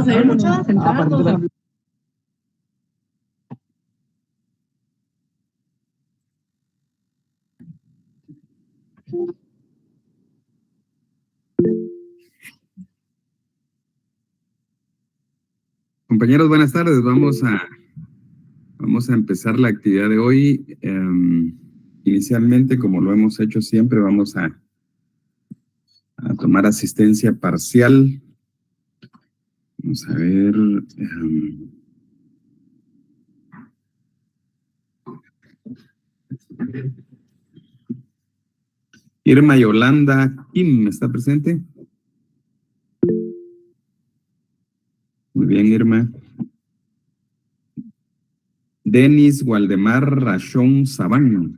¿Se escucha? Compañeros, buenas tardes. Vamos a empezar la actividad de hoy. Inicialmente, como lo hemos hecho siempre, vamos a tomar asistencia parcial. Vamos a ver. Irma Yolanda Kim, ¿está presente? Muy bien, Irma. Denis Waldemar Rachón Sabán.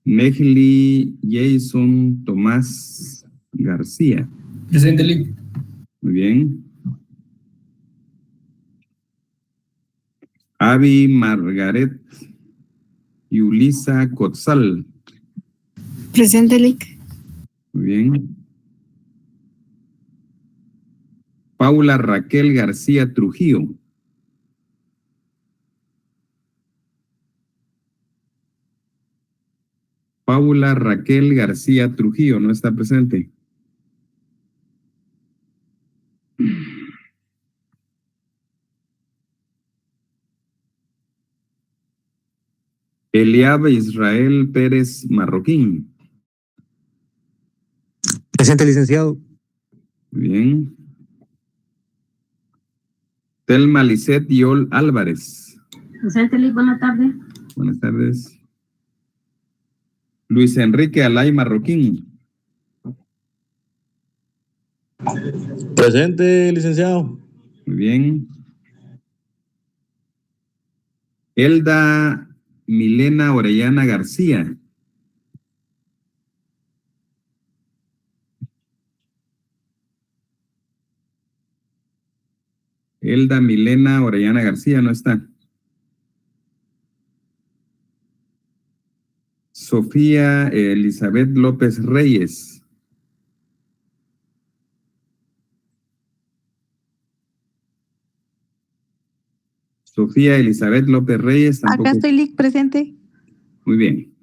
Mejli Jason Tomás García. Presente, Lic. Muy bien. Avi Margaret Yulisa Cotzal. Presente, Lic. Muy bien. Paula Raquel García Trujillo. Paula Raquel García Trujillo, ¿no está presente? Eliab Israel Pérez Marroquín. Presente, licenciado. Muy bien. Telma Lisset Yol Álvarez. Presente, Lic. Buenas tardes. Buenas tardes. Luis Enrique Alay Marroquín. Presente, licenciado. Muy bien. Elda Milena Orellana García. Elda Milena Orellana García, no está. Sofía Elizabeth López Reyes. Sofía Elizabeth López Reyes. Tampoco. Acá estoy, Lic, presente. Muy bien.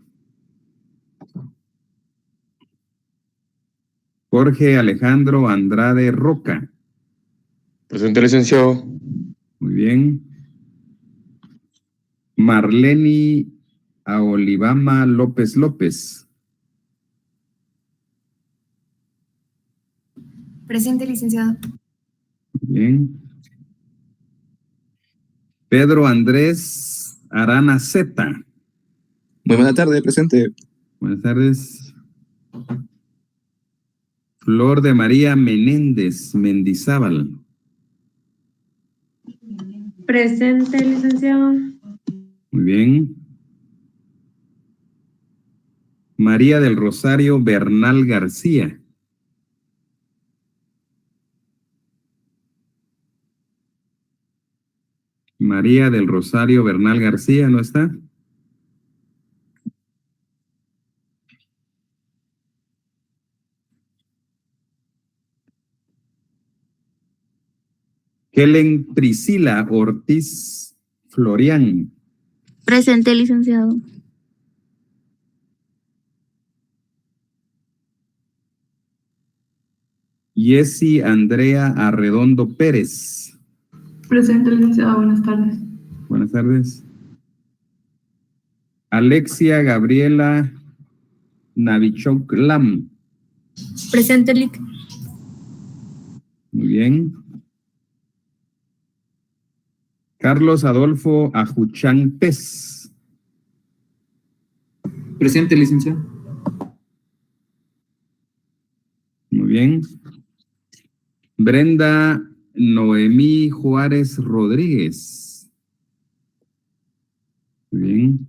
Jorge Alejandro Andrade Roca. Presente, licenciado. Muy bien. Marleni Aolivama López López. Presente, licenciado. Muy bien. Pedro Andrés Arana Zeta. Muy buena tarde, presente. Buenas tardes. Flor de María Menéndez Mendizábal. Presente, licenciado. Muy bien. María del Rosario Bernal García. María del Rosario Bernal García, ¿no está? Helen Priscila Ortiz Florián. Presente, licenciado. Yessi Andrea Arredondo Pérez. Presente, licenciado. Buenas tardes. Buenas tardes. Alexia Gabriela Navichok Lam. Presente, Lic. Muy bien. Carlos Adolfo Ajuchán Pez. Presente, licenciado. Muy bien. Brenda Noemí Juárez Rodríguez. Muy bien.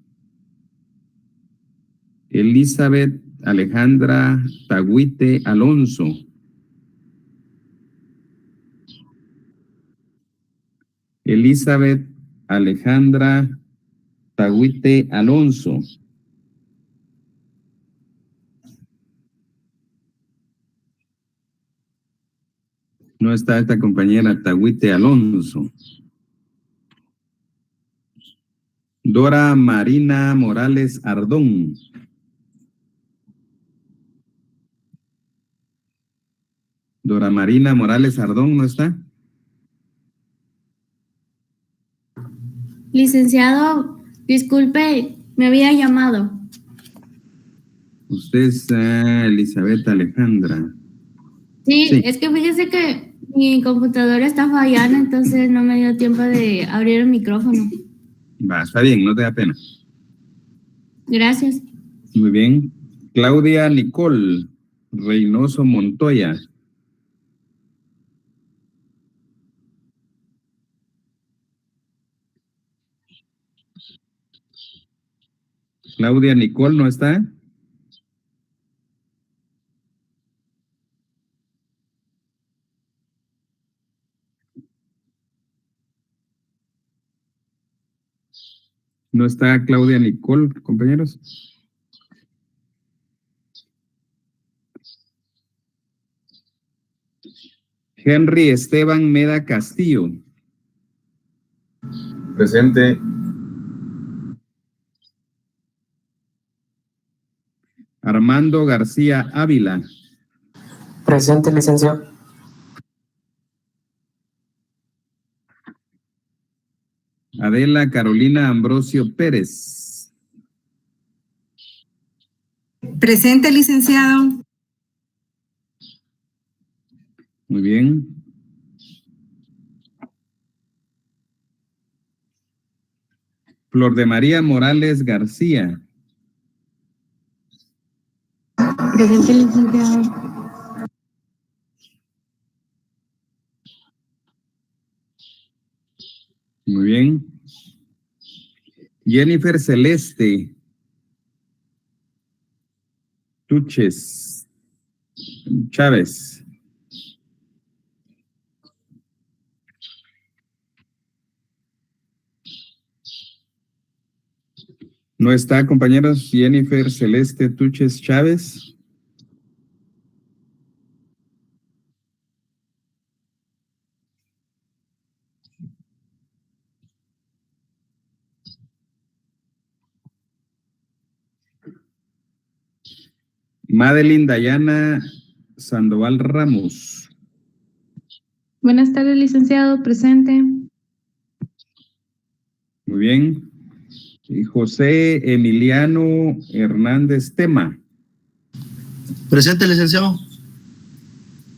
Elizabeth Alejandra Tagüite Alonso. Elizabeth Alejandra Tagüite Alonso. No está esta compañera Tahuite Alonso. Dora Marina Morales Ardón. Dora Marina Morales Ardón, ¿no está? Licenciado, disculpe, me había llamado. Usted es Elizabeth Alejandra. Sí, Sí. es que fíjese que mi computadora está fallando, entonces no me dio tiempo de abrir el micrófono. Va, está bien, no te da pena. Gracias. Muy bien. Claudia Nicole Reynoso Montoya. Claudia Nicole, ¿no está? ¿No está Claudia Nicole, compañeros? Henry Esteban Meda Castillo. Presente. Armando García Ávila. Presente, licenciado. Adela Carolina Ambrosio Pérez. Presente, licenciado. Muy bien. Flor de María Morales García. Presente, licenciado. Muy bien. Jennifer Celeste Tuches Chávez. ¿No está, compañeros? Jennifer Celeste Tuches Chávez. Madeline Dayana Sandoval Ramos. Buenas tardes, licenciado. Presente. Muy bien. Y José Emiliano Hernández Tema. Presente, licenciado.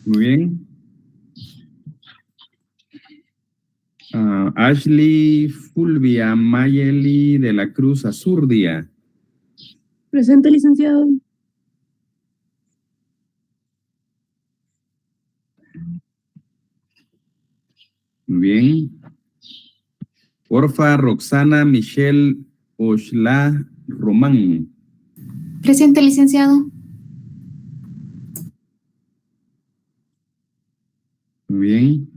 Muy bien. Ashley Fulvia Mayeli de la Cruz Azurdia. Presente, licenciado. Muy bien. Porfa Roxana Michelle Oshla Román. Presente, licenciado. Muy bien.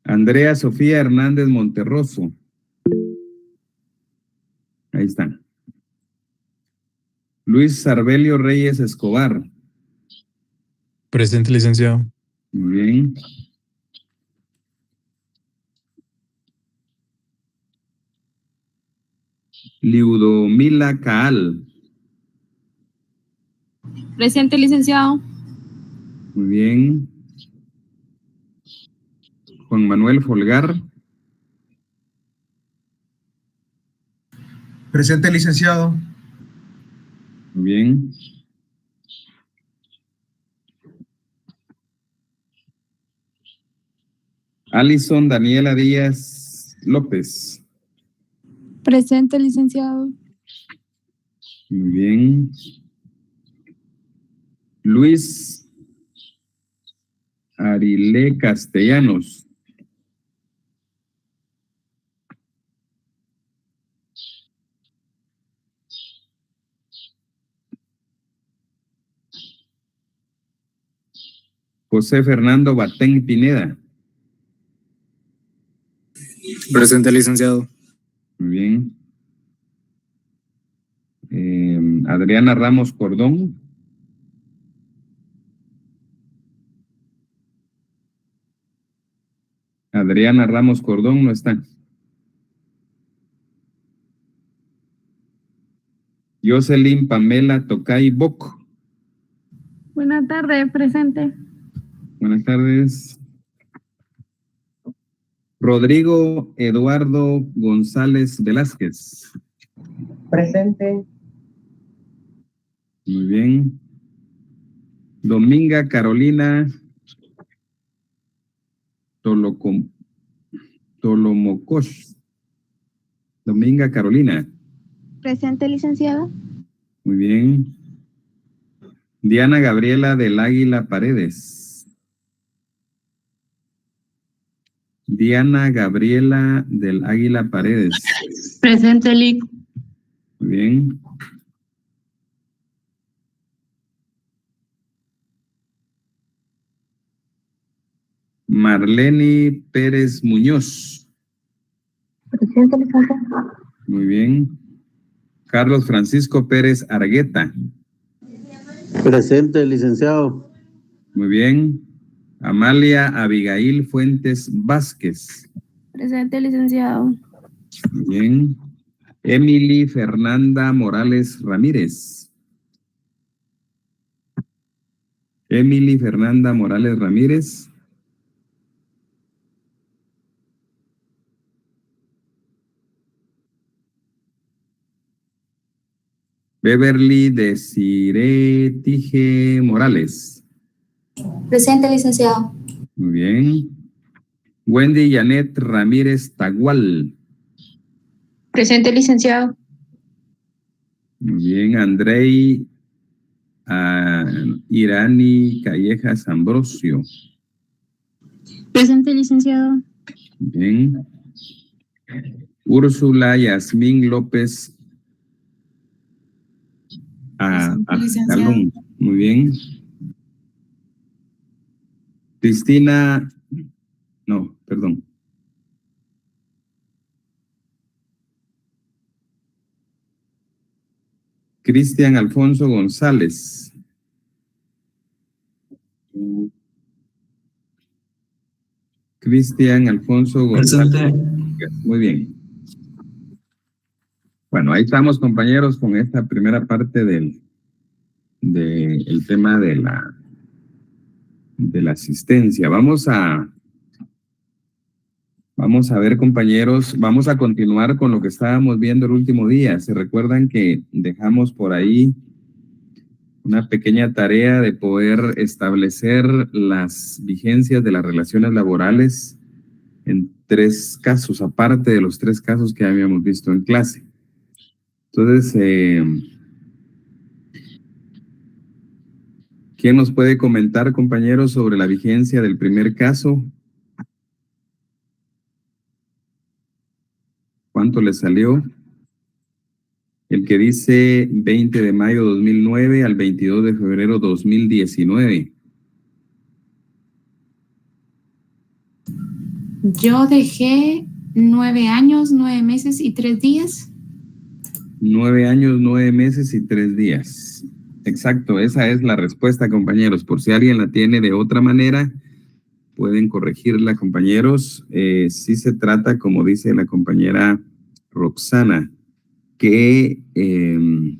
Andrea Sofía Hernández Monterroso. Ahí está. Luis Sarbelio Reyes Escobar. Presente, licenciado. Muy bien. Liudomila Caal. Presente, licenciado. Muy bien. Juan Manuel Folgar. Presente, licenciado. Muy bien. Alison Daniela Díaz López. Presente, licenciado. Muy bien. Luis Arilé Castellanos. José Fernando Batén Pineda. Presente, licenciado. Muy bien. Adriana Ramos Cordón. Adriana Ramos Cordón no está. Jocelyn Pamela Tocay Boc. Buenas tardes, presente. Buenas tardes. Rodrigo Eduardo González Velázquez. Presente. Muy bien. Dominga Carolina Tolomocosh. Dominga Carolina. Presente, licenciado. Muy bien. Diana Gabriela del Águila Paredes. Diana Gabriela del Águila Paredes. Presente, Lic. Muy bien. Marlene Pérez Muñoz. Presente, licenciado. Muy bien. Carlos Francisco Pérez Argueta. Presente, licenciado. Muy bien. Amalia Abigail Fuentes Vázquez. Presente, licenciado. Muy bien. Emily Fernanda Morales Ramírez. Emily Fernanda Morales Ramírez. Beverly Desiree Tije Morales. Presente, licenciado. Muy bien. Wendy Janet Ramírez Tagual. Presente, licenciado. Muy bien. Andrei Irani Callejas Ambrosio. Presente, licenciado. Bien. Úrsula Yasmín López Salón. Muy bien. Cristina, no, perdón. Cristian Alfonso González. Cristian Alfonso González. Muy bien. Bueno, ahí estamos, compañeros, con esta primera parte del tema de la asistencia. Vamos a ver, compañeros, vamos a continuar con lo que estábamos viendo el último día. ¿Se recuerdan que dejamos por ahí una pequeña tarea de poder establecer las vigencias de las relaciones laborales en 3 casos, aparte de los 3 casos que habíamos visto en clase? Entonces, ¿quién nos puede comentar, compañeros, sobre la vigencia del primer caso? ¿Cuánto le salió? El que dice 20 de mayo 2009 al 22 de febrero 2019. Yo dejé 9 años, 9 meses y 3 días. 9 años, 9 meses y 3 días. Exacto, esa es la respuesta, compañeros. Por si alguien la tiene de otra manera, pueden corregirla, compañeros. Sí se trata, como dice la compañera Roxana, que en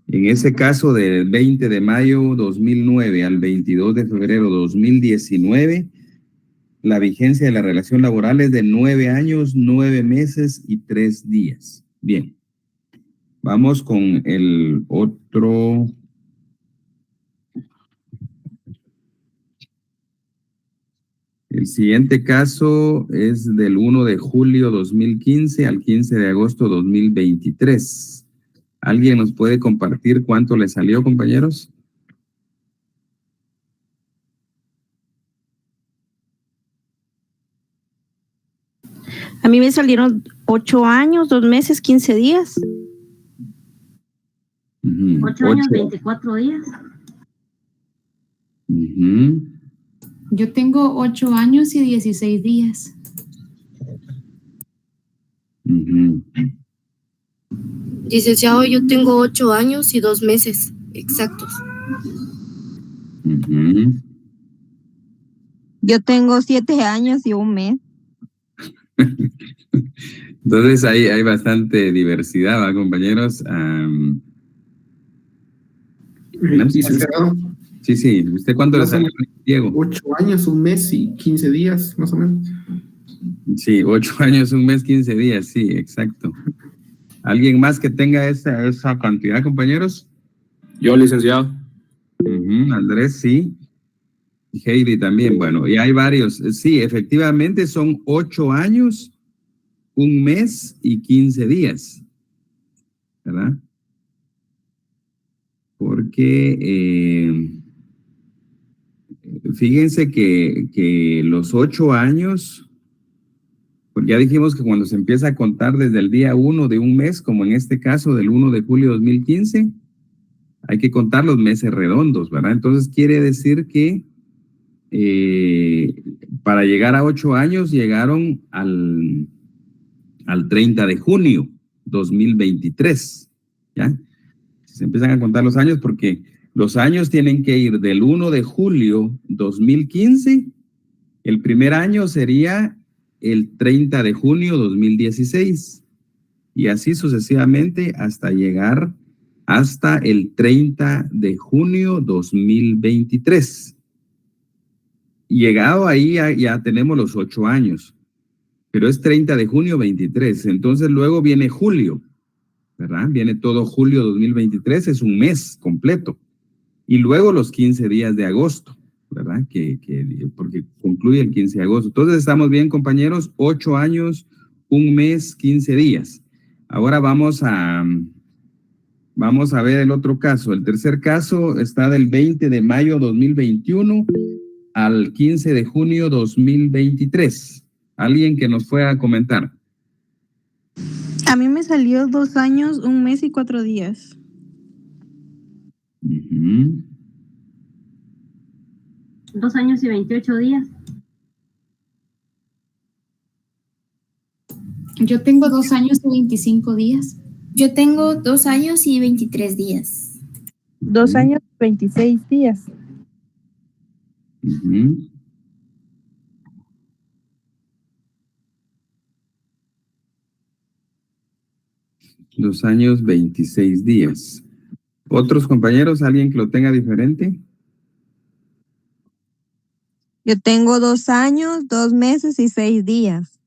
ese caso del 20 de mayo 2009 al 22 de febrero 2019, la vigencia de la relación laboral es de 9 años, 9 meses y 3 días. Bien. Vamos con el otro. El siguiente caso es del 1 de julio 2015 al 15 de agosto 2023. ¿Alguien nos puede compartir cuánto le salió, compañeros? A mí me salieron 8 años, 2 meses, 15 días. 8 años, 24 días. Yo tengo 8 años y 16 días. Licenciado, yo tengo 8 años y 2 meses exactos. Yo tengo 7 años y 1 mes. Entonces hay bastante diversidad, ¿va, compañeros? Licenciado, Sí. ¿Usted cuánto le salió, Diego? 8 años, 1 mes y 15 días, más o menos. Sí, 8 años, 1 mes, 15 días, sí, exacto. ¿Alguien más que tenga esa cantidad, compañeros? Yo, licenciado. Andrés, sí. Y Heidi también. Bueno, y hay varios. Sí, efectivamente son 8 años, 1 mes y 15 días. ¿Verdad? Porque fíjense que los 8 años, porque ya dijimos que cuando se empieza a contar desde el día 1 de un mes, como en este caso del 1 de julio de 2015, hay que contar los meses redondos, ¿verdad? Entonces quiere decir que para llegar a 8 años llegaron al 30 de junio 2023, ¿ya? Se empiezan a contar los años porque los años tienen que ir del 1 de julio 2015, el primer año sería el 30 de junio 2016, y así sucesivamente hasta llegar hasta el 30 de junio 2023. Llegado ahí ya tenemos los 8 años, pero es 30 de junio 23, entonces luego viene julio, ¿verdad? Viene todo julio 2023, es un mes completo, y luego los 15 días de agosto, ¿verdad? Porque concluye el 15 de agosto. Entonces estamos bien, compañeros, 8 años, 1 mes, 15 días. Ahora vamos a ver el otro caso. El tercer caso está del 20 de mayo 2021 al 15 de junio 2023. ¿Alguien que nos pueda comentar? A mí me salió 2 años, 1 mes y 4 días. 2 años y 28 días. Yo tengo 2 años y 25 días. Yo tengo 2 años y 23 días. 2 años, 26 días. 2 años, 26 días. ¿Otros compañeros? ¿Alguien que lo tenga diferente? Yo tengo 2 años, 2 meses y 6 días.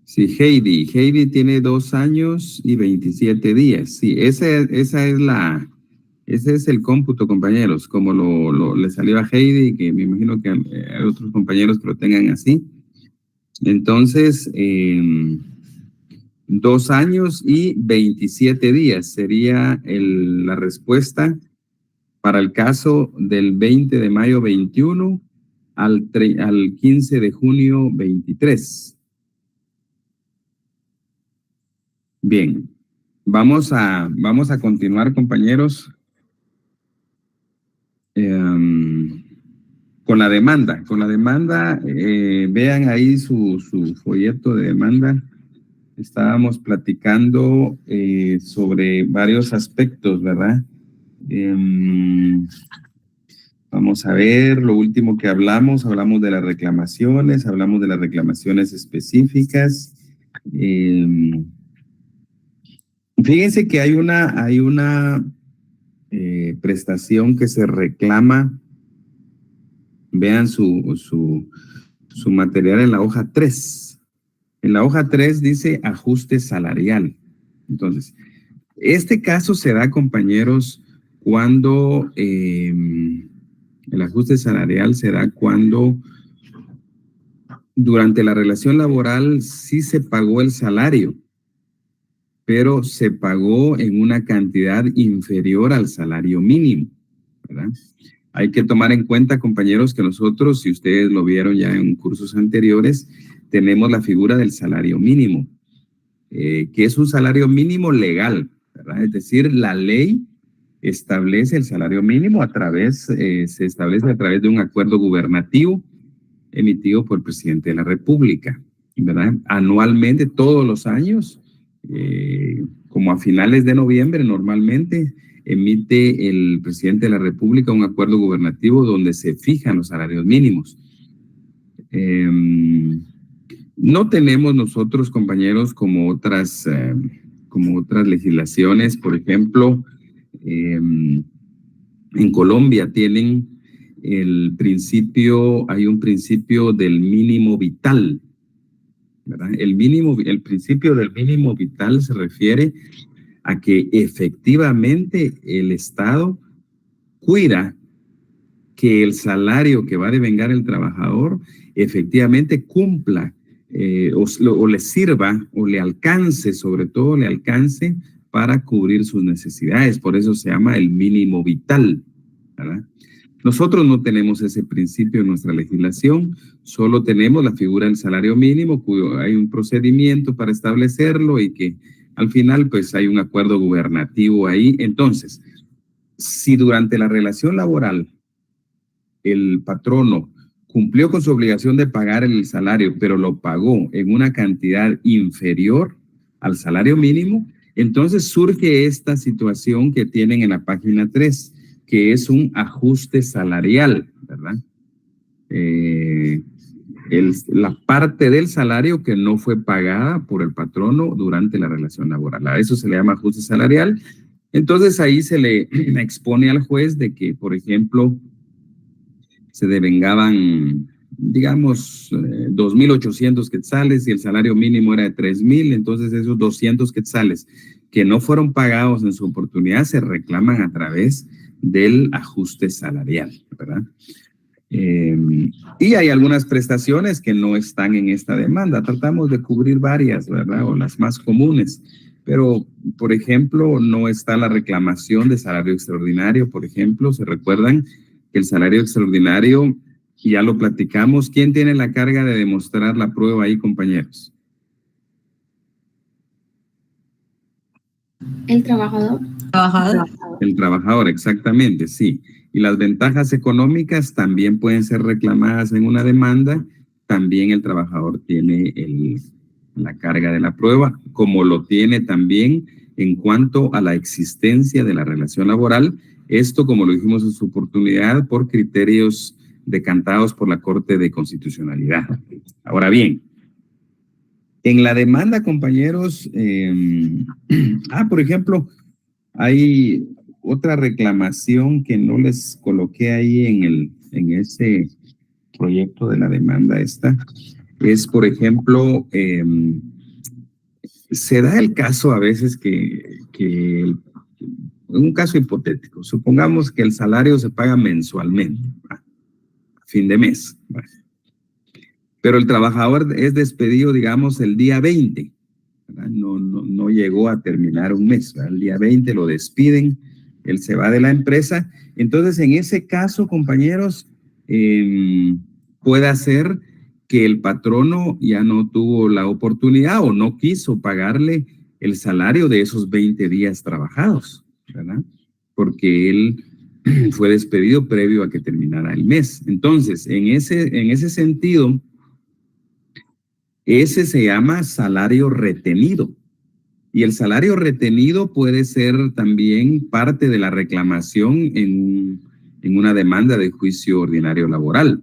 Sí, Heidi tiene 2 años y 27 días. Sí, ese es el cómputo, compañeros, como le salió a Heidi, que me imagino que hay otros compañeros que lo tengan así. Entonces, 2 años y 27 días sería la respuesta para el caso del 20 de mayo 21 al 15 de junio 23. Bien, vamos a continuar, compañeros, con la demanda. Vean ahí su folleto de demanda. Estábamos platicando sobre varios aspectos, ¿verdad? Vamos a ver, lo último que hablamos de las reclamaciones, específicas. Fíjense que hay una prestación que se reclama. Vean su material en la hoja 3. En la hoja 3 dice ajuste salarial. Entonces, este caso se da, compañeros, cuando el ajuste salarial se da cuando durante la relación laboral sí se pagó el salario, pero se pagó en una cantidad inferior al salario mínimo, ¿verdad? Hay que tomar en cuenta, compañeros, que nosotros, si ustedes lo vieron ya en cursos anteriores, tenemos la figura del salario mínimo, que es un salario mínimo legal, ¿verdad? Es decir, la ley establece el salario mínimo se establece a través de un acuerdo gubernativo emitido por el presidente de la República, ¿verdad? Anualmente, todos los años, como a finales de noviembre normalmente, emite el presidente de la República un acuerdo gubernativo donde se fijan los salarios mínimos. No tenemos nosotros, compañeros, como otras legislaciones. Por ejemplo, en Colombia tienen hay un principio del mínimo vital, ¿verdad? El principio del mínimo vital se refiere a que efectivamente el Estado cuida que el salario que va a devengar el trabajador efectivamente cumpla o le sirva o le alcance, sobre todo le alcance para cubrir sus necesidades. Por eso se llama el mínimo vital, ¿verdad? Nosotros no tenemos ese principio en nuestra legislación, solo tenemos la figura del salario mínimo, cuyo hay un procedimiento para establecerlo y que al final pues hay un acuerdo gubernativo ahí. Entonces, si durante la relación laboral el patrono cumplió con su obligación de pagar el salario, pero lo pagó en una cantidad inferior al salario mínimo, entonces surge esta situación que tienen en la página 3, que es un ajuste salarial, ¿verdad? La parte del salario que no fue pagada por el patrono durante la relación laboral. A eso se le llama ajuste salarial. Entonces ahí se le expone al juez de que, por ejemplo, se devengaban, digamos, 2,800 quetzales y el salario mínimo era de 3,000, entonces esos 200 quetzales que no fueron pagados en su oportunidad se reclaman a través del ajuste salarial, ¿verdad? Y hay algunas prestaciones que no están en esta demanda. Tratamos de cubrir varias, ¿verdad? O las más comunes. Pero, por ejemplo, no está la reclamación de salario extraordinario, por ejemplo. ¿Se recuerdan que el salario extraordinario, ya lo platicamos? ¿Quién tiene la carga de demostrar la prueba ahí, compañeros? El trabajador. El trabajador, exactamente, sí. Y las ventajas económicas también pueden ser reclamadas en una demanda. También el trabajador tiene la carga de la prueba, como lo tiene también en cuanto a la existencia de la relación laboral. Esto, como lo dijimos en su oportunidad, por criterios decantados por la Corte de Constitucionalidad. Ahora bien, en la demanda, compañeros, por ejemplo, hay otra reclamación que no les coloqué ahí en ese proyecto de la demanda esta. Es, por ejemplo, se da el caso a veces que un caso hipotético, supongamos que el salario se paga mensualmente, a fin de mes, pero el trabajador es despedido, digamos, el día 20, ¿verdad? No llegó a terminar un mes, ¿verdad? El día 20 lo despiden, él se va de la empresa. Entonces, en ese caso, compañeros, puede ser que el patrono ya no tuvo la oportunidad o no quiso pagarle el salario de esos 20 días trabajados, ¿verdad? Porque él fue despedido previo a que terminara el mes. Entonces, en ese sentido, ese se llama salario retenido. Y el salario retenido puede ser también parte de la reclamación en una demanda de juicio ordinario laboral,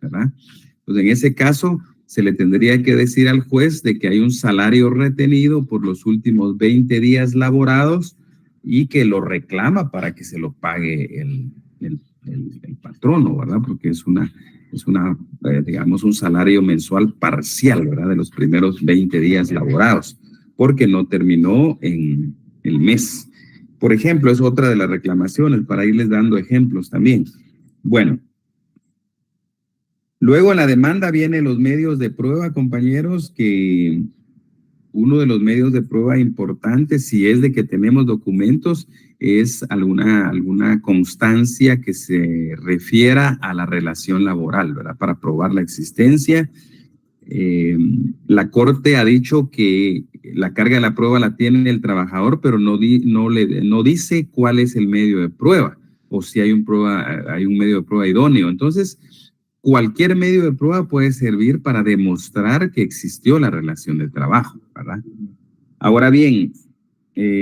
¿verdad? Entonces, en ese caso, se le tendría que decir al juez de que hay un salario retenido por los últimos 20 días laborados y que lo reclama para que se lo pague el patrono, ¿verdad? Porque es digamos, un salario mensual parcial, ¿verdad? De los primeros 20 días laborados, porque no terminó en el mes. Por ejemplo, es otra de las reclamaciones, para irles dando ejemplos también. Bueno, luego en la demanda vienen los medios de prueba, compañeros, que uno de los medios de prueba importantes, si es de que tenemos documentos, es alguna constancia que se refiera a la relación laboral, ¿verdad? Para probar la existencia. La Corte ha dicho que la carga de la prueba la tiene el trabajador, pero no dice cuál es el medio de prueba o si hay un medio de prueba idóneo. Entonces, cualquier medio de prueba puede servir para demostrar que existió la relación de trabajo, ¿verdad? Ahora bien,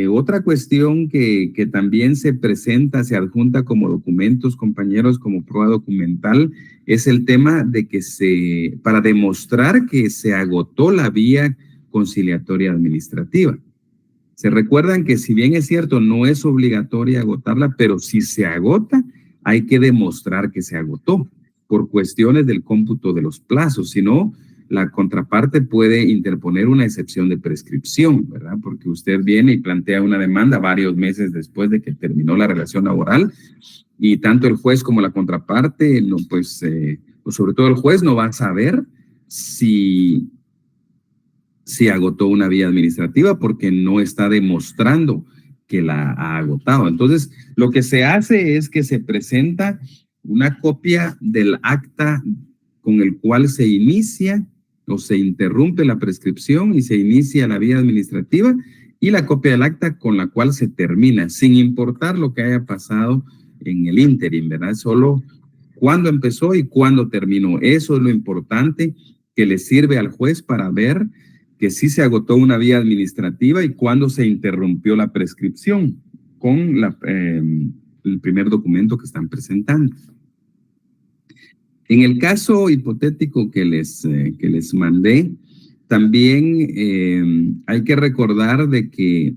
otra cuestión que también se presenta, se adjunta como documentos, compañeros, como prueba documental, es el tema de que para demostrar que se agotó la vía conciliatoria administrativa. Se recuerdan que si bien es cierto, no es obligatoria agotarla, pero si se agota, hay que demostrar que se agotó por cuestiones del cómputo de los plazos. Si no, la contraparte puede interponer una excepción de prescripción, ¿verdad? Porque usted viene y plantea una demanda varios meses después de que terminó la relación laboral y tanto el juez como la contraparte, no, pues sobre todo el juez no va a saber si agotó una vía administrativa porque no está demostrando que la ha agotado. Entonces, lo que se hace es que se presenta una copia del acta con el cual se inicia o se interrumpe la prescripción y se inicia la vía administrativa, y la copia del acta con la cual se termina, sin importar lo que haya pasado en el ínterin, ¿verdad? Solo cuándo empezó y cuándo terminó. Eso es lo importante que le sirve al juez para ver que sí se agotó una vía administrativa y cuándo se interrumpió la prescripción con el primer documento que están presentando. En el caso hipotético que les mandé, también hay que recordar de que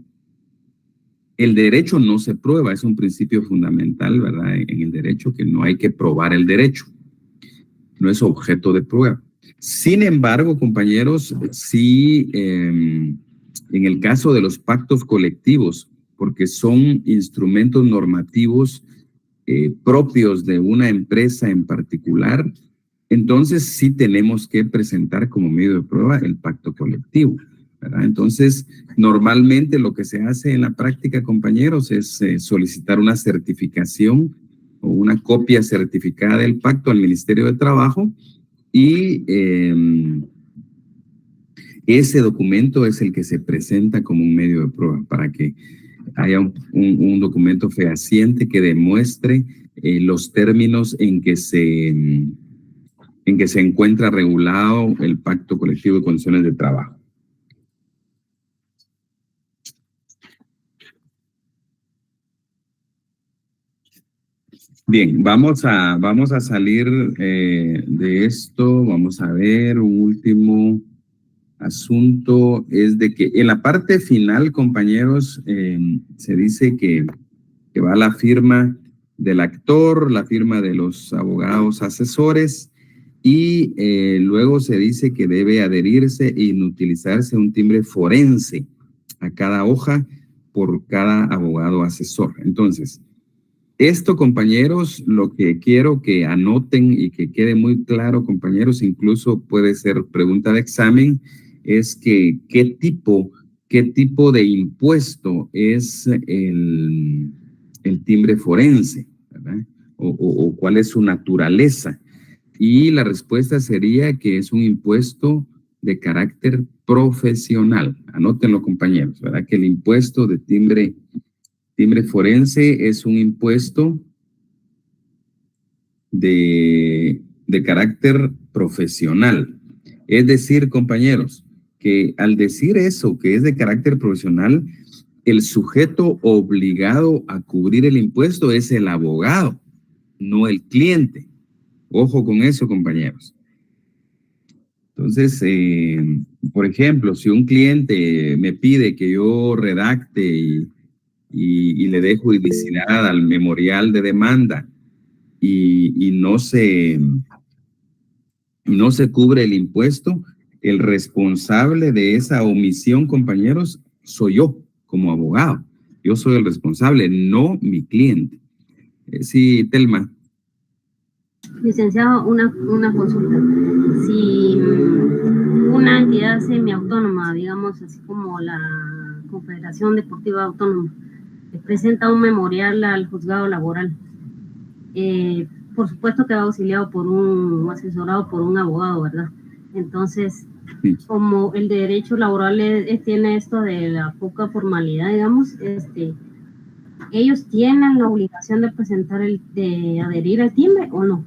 el derecho no se prueba, es un principio fundamental, ¿verdad? En el derecho, que no hay que probar el derecho, no es objeto de prueba. Sin embargo, compañeros, sí, en el caso de los pactos colectivos, porque son instrumentos normativos propios de una empresa en particular, entonces sí tenemos que presentar como medio de prueba el pacto colectivo, ¿verdad? Entonces, normalmente lo que se hace en la práctica, compañeros, es solicitar una certificación o una copia certificada del pacto al Ministerio de Trabajo, y ese documento es el que se presenta como un medio de prueba para que haya un documento fehaciente que demuestre los términos en que se encuentra regulado el pacto colectivo de condiciones de trabajo. Bien, vamos a salir de esto. Vamos a ver, un último asunto es de que en la parte final, compañeros, se dice que va la firma del actor, la firma de los abogados asesores, y luego se dice que debe adherirse e inutilizarse un timbre forense a cada hoja por cada abogado asesor. Entonces, esto, compañeros, lo que quiero que anoten y que quede muy claro, compañeros, incluso puede ser pregunta de examen, es que qué tipo de impuesto es el timbre forense, ¿verdad? O cuál es su naturaleza. Y la respuesta sería que es un impuesto de carácter profesional. Anótenlo, compañeros, ¿verdad? Que el impuesto de timbre forense es un impuesto de carácter profesional. Es decir, compañeros, que al decir eso, que es de carácter profesional, el sujeto obligado a cubrir el impuesto es el abogado, no el cliente. Ojo con eso, compañeros. Entonces, por ejemplo, si un cliente me pide que yo redacte y le dé juridicidad al memorial de demanda y no se cubre el impuesto, el responsable de esa omisión, compañeros, soy yo como abogado. Yo soy el responsable, no mi cliente. Sí, Telma. Licenciado, una consulta. Si una entidad semiautónoma, digamos así como la Confederación Deportiva Autónoma, presenta un memorial al juzgado laboral, por supuesto que va auxiliado asesorado por un abogado, ¿verdad? Entonces, sí, como el derecho laboral tiene esto de la poca formalidad, digamos, ¿ellos tienen la obligación de presentar de adherir al timbre o no?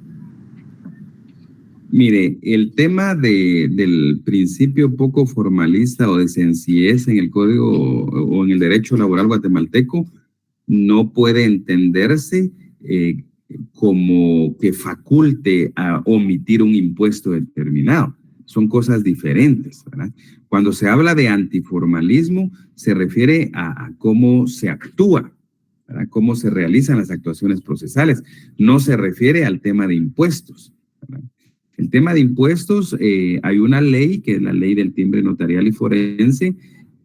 Mire, el tema del principio poco formalista o de sencillez en el código o en el derecho laboral guatemalteco no puede entenderse como que faculte a omitir un impuesto determinado. Son cosas diferentes, ¿verdad? Cuando se habla de antiformalismo, se refiere a cómo se actúa, ¿verdad? Cómo se realizan las actuaciones procesales. No se refiere al tema de impuestos, ¿verdad? El tema de impuestos, hay una ley, que es la ley del timbre notarial y forense,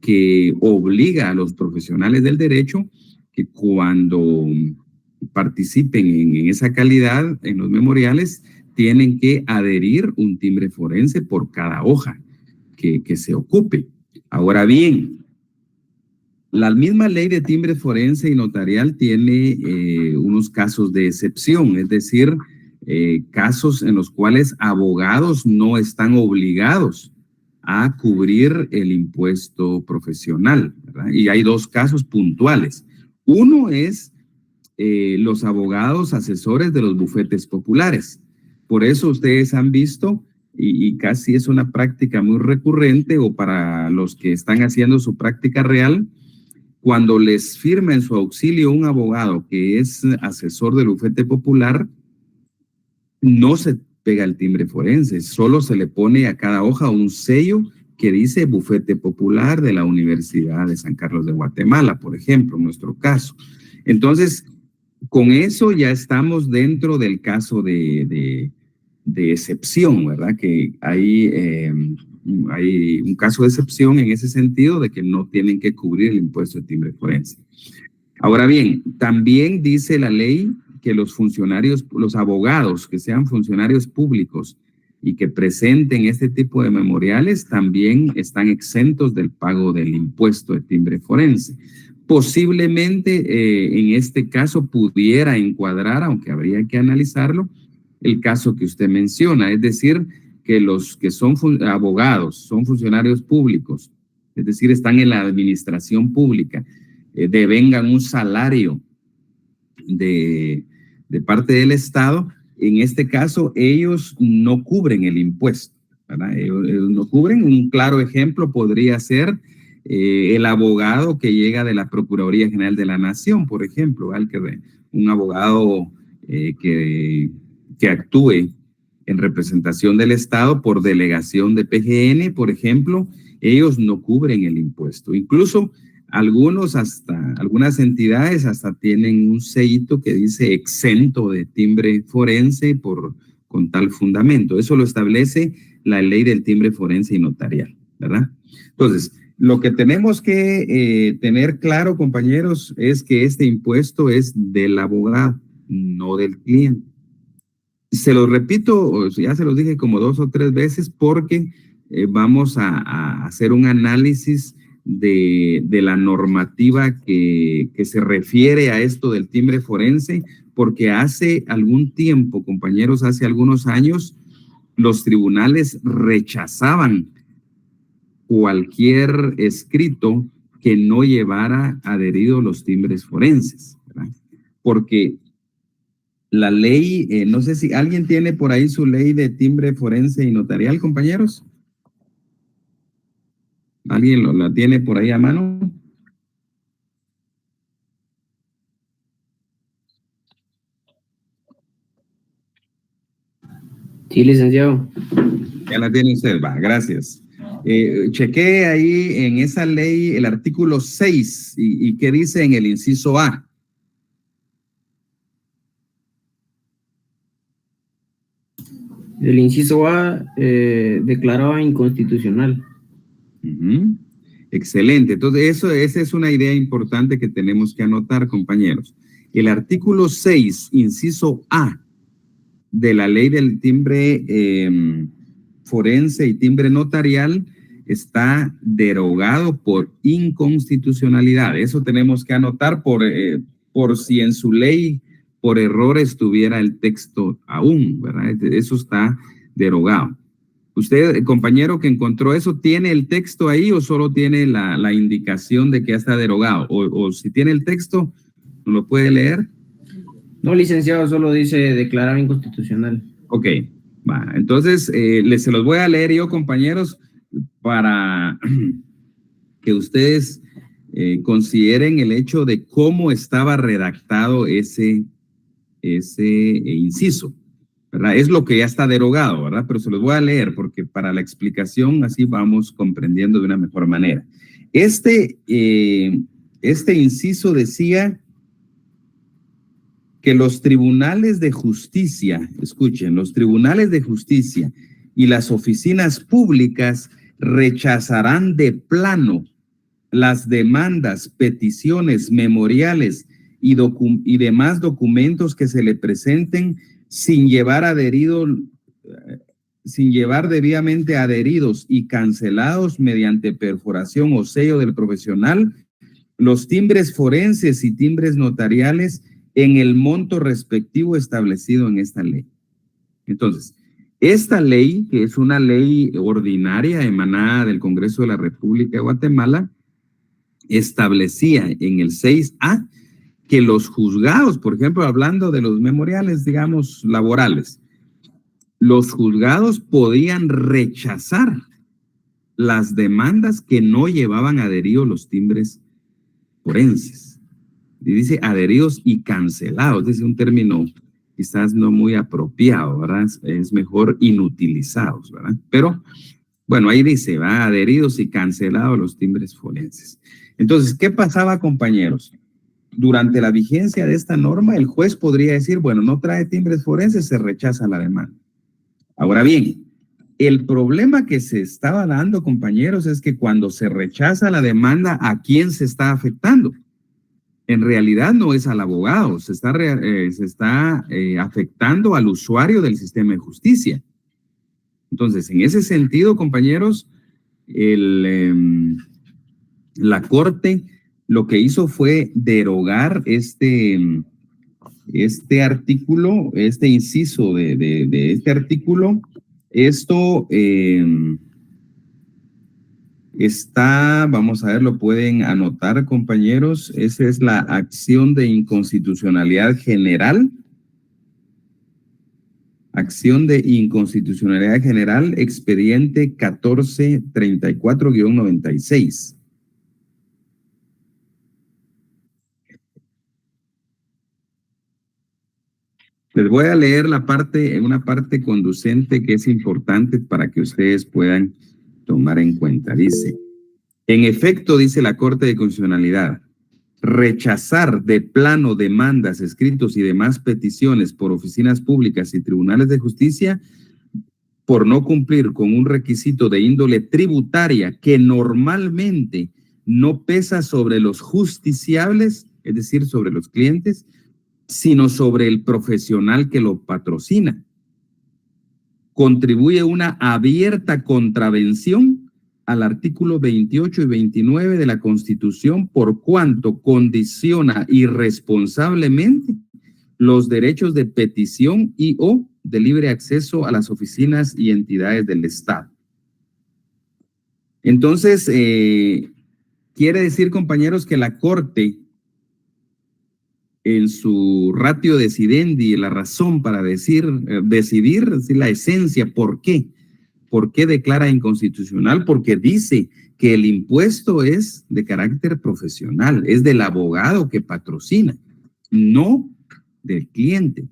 que obliga a los profesionales del derecho que cuando participen en esa calidad, en los memoriales, tienen que adherir un timbre forense por cada hoja que se ocupe. Ahora bien, la misma ley de timbre forense y notarial tiene unos casos de excepción, es decir, casos en los cuales abogados no están obligados a cubrir el impuesto profesional, ¿verdad? Y hay dos casos puntuales. Uno es los abogados asesores de los bufetes populares. Por eso ustedes han visto, y casi es una práctica muy recurrente, o para los que están haciendo su práctica real, cuando les firma en su auxilio un abogado que es asesor del bufete popular, no se pega el timbre forense, solo se le pone a cada hoja un sello que dice Bufete Popular de la Universidad de San Carlos de Guatemala, por ejemplo, en nuestro caso. Entonces, con eso ya estamos dentro del caso de excepción, ¿verdad? Que hay un caso de excepción en ese sentido de que no tienen que cubrir el impuesto de timbre forense. Ahora bien, también dice la ley que los funcionarios, los abogados que sean funcionarios públicos y que presenten este tipo de memoriales también están exentos del pago del impuesto de timbre forense. Posiblemente en este caso pudiera encuadrar, aunque habría que analizarlo, el caso que usted menciona, es decir, que los que son abogados, son funcionarios públicos, es decir, están en la administración pública, devengan un salario de parte del Estado, en este caso ellos no cubren el impuesto, ¿verdad? Ellos no cubren. Un claro ejemplo podría ser el abogado que llega de la Procuraduría General de la Nación, por ejemplo, un abogado que actúe en representación del Estado por delegación de PGN, por ejemplo, ellos no cubren el impuesto. Incluso algunas entidades hasta tienen un sellito que dice exento de timbre forense con tal fundamento. Eso lo establece la ley del timbre forense y notarial, ¿verdad? Entonces, lo que tenemos que tener claro, compañeros, es que este impuesto es del abogado, no del cliente. Se lo repito, ya se los dije como 2 o 3 veces, porque vamos a hacer un análisis de la normativa que se refiere a esto del timbre forense, porque hace algún tiempo, compañeros, hace algunos años, los tribunales rechazaban cualquier escrito que no llevara adherido los timbres forenses, ¿verdad? Porque la ley, no sé si alguien tiene por ahí su ley de timbre forense y notarial, compañeros. ¿Alguien la tiene por ahí a mano? Sí, licenciado. Ya la tiene usted, va, gracias. Chequee ahí en esa ley el artículo 6 y qué dice en el inciso A. El inciso A declaraba inconstitucional. Excelente. Entonces, esa es una idea importante que tenemos que anotar, compañeros. El artículo 6, inciso A, de la ley del timbre forense y timbre notarial, está derogado por inconstitucionalidad. Eso tenemos que anotar por si en su ley por error estuviera el texto aún, ¿verdad? Eso está derogado. Usted, compañero que encontró eso, ¿tiene el texto ahí o solo tiene la indicación de que ya está derogado? O si tiene el texto, ¿no lo puede leer? No, licenciado, solo dice declarar inconstitucional. Ok. Va, entonces, se los voy a leer yo, compañeros, para que ustedes consideren el hecho de cómo estaba redactado ese inciso, ¿verdad? Es lo que ya está derogado, ¿verdad? Pero se los voy a leer porque para la explicación así vamos comprendiendo de una mejor manera. Este inciso decía que los tribunales de justicia, escuchen, los tribunales de justicia y las oficinas públicas rechazarán de plano las demandas, peticiones, memoriales y demás documentos que se le presenten sin llevar debidamente adheridos y cancelados mediante perforación o sello del profesional los timbres forenses y timbres notariales en el monto respectivo establecido en esta ley. Entonces, esta ley, que es una ley ordinaria emanada del Congreso de la República de Guatemala, establecía en el 6A que los juzgados, por ejemplo, hablando de los memoriales, digamos, laborales, los juzgados podían rechazar las demandas que no llevaban adheridos los timbres forenses. Y dice adheridos y cancelados, es un término quizás no muy apropiado, ¿verdad? Es mejor inutilizados, ¿verdad? Pero, bueno, ahí dice, va, adheridos y cancelados los timbres forenses. Entonces, ¿qué pasaba, compañeros? Durante la vigencia de esta norma, el juez podría decir, bueno, no trae timbres forenses, se rechaza la demanda. Ahora bien, el problema que se estaba dando, compañeros, es que cuando se rechaza la demanda, ¿a quién se está afectando? En realidad no es al abogado, se está afectando al usuario del sistema de justicia. Entonces, en ese sentido, compañeros, la Corte lo que hizo fue derogar este artículo, este inciso de este artículo. Esto está, vamos a ver, lo pueden anotar, compañeros. Esa es la acción de inconstitucionalidad general. Acción de inconstitucionalidad general, expediente 1434-96. Les voy a leer una parte conducente que es importante para que ustedes puedan tomar en cuenta. Dice, en efecto, dice la Corte de Constitucionalidad, rechazar de plano demandas, escritos y demás peticiones por oficinas públicas y tribunales de justicia por no cumplir con un requisito de índole tributaria que normalmente no pesa sobre los justiciables, es decir, sobre los clientes, sino sobre el profesional que lo patrocina. Contribuye una abierta contravención al artículo 28 y 29 de la Constitución por cuanto condiciona irresponsablemente los derechos de petición y o de libre acceso a las oficinas y entidades del Estado. Entonces, quiere decir, compañeros, que la Corte, en su ratio decidendi, la razón para decidir, la esencia, ¿por qué? ¿Por qué declara inconstitucional? Porque dice que el impuesto es de carácter profesional, es del abogado que patrocina, no del cliente.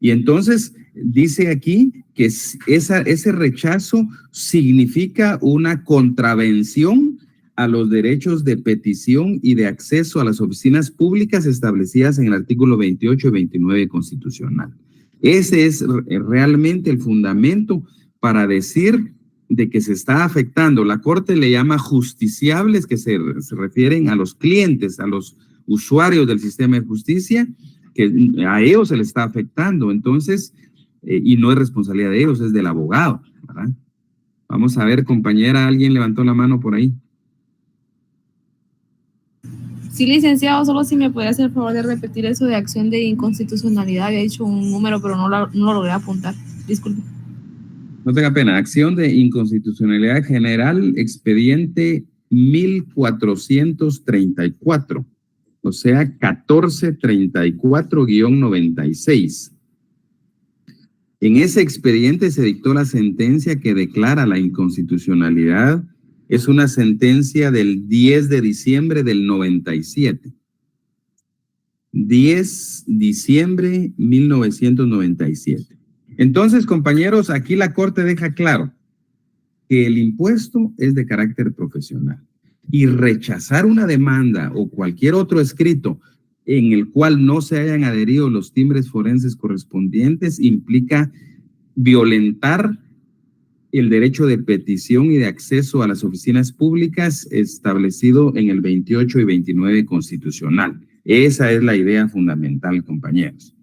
Y entonces dice aquí que ese rechazo significa una contravención a los derechos de petición y de acceso a las oficinas públicas establecidas en el artículo 28 y 29 constitucional. Ese es realmente el fundamento para decir de que se está afectando. La Corte le llama justiciables, que se refieren a los clientes, a los usuarios del sistema de justicia, que a ellos se les está afectando. Entonces, y no es responsabilidad de ellos, es del abogado, ¿verdad? Vamos a ver, compañera, ¿alguien levantó la mano por ahí? Sí, licenciado, solo si me puede hacer el favor de repetir eso de acción de inconstitucionalidad. Había dicho un número, pero no lo logré apuntar. Disculpe. No tenga pena. Acción de inconstitucionalidad general, expediente 1434, o sea, 1434-96. En ese expediente se dictó la sentencia que declara la inconstitucionalidad. Es una sentencia del 10 de diciembre del 97. 10 de diciembre 1997. Entonces, compañeros, aquí la Corte deja claro que el impuesto es de carácter profesional y rechazar una demanda o cualquier otro escrito en el cual no se hayan adherido los timbres forenses correspondientes implica violentar el derecho de petición y de acceso a las oficinas públicas establecido en el 28 y 29 constitucional. Esa es la idea fundamental, compañeros.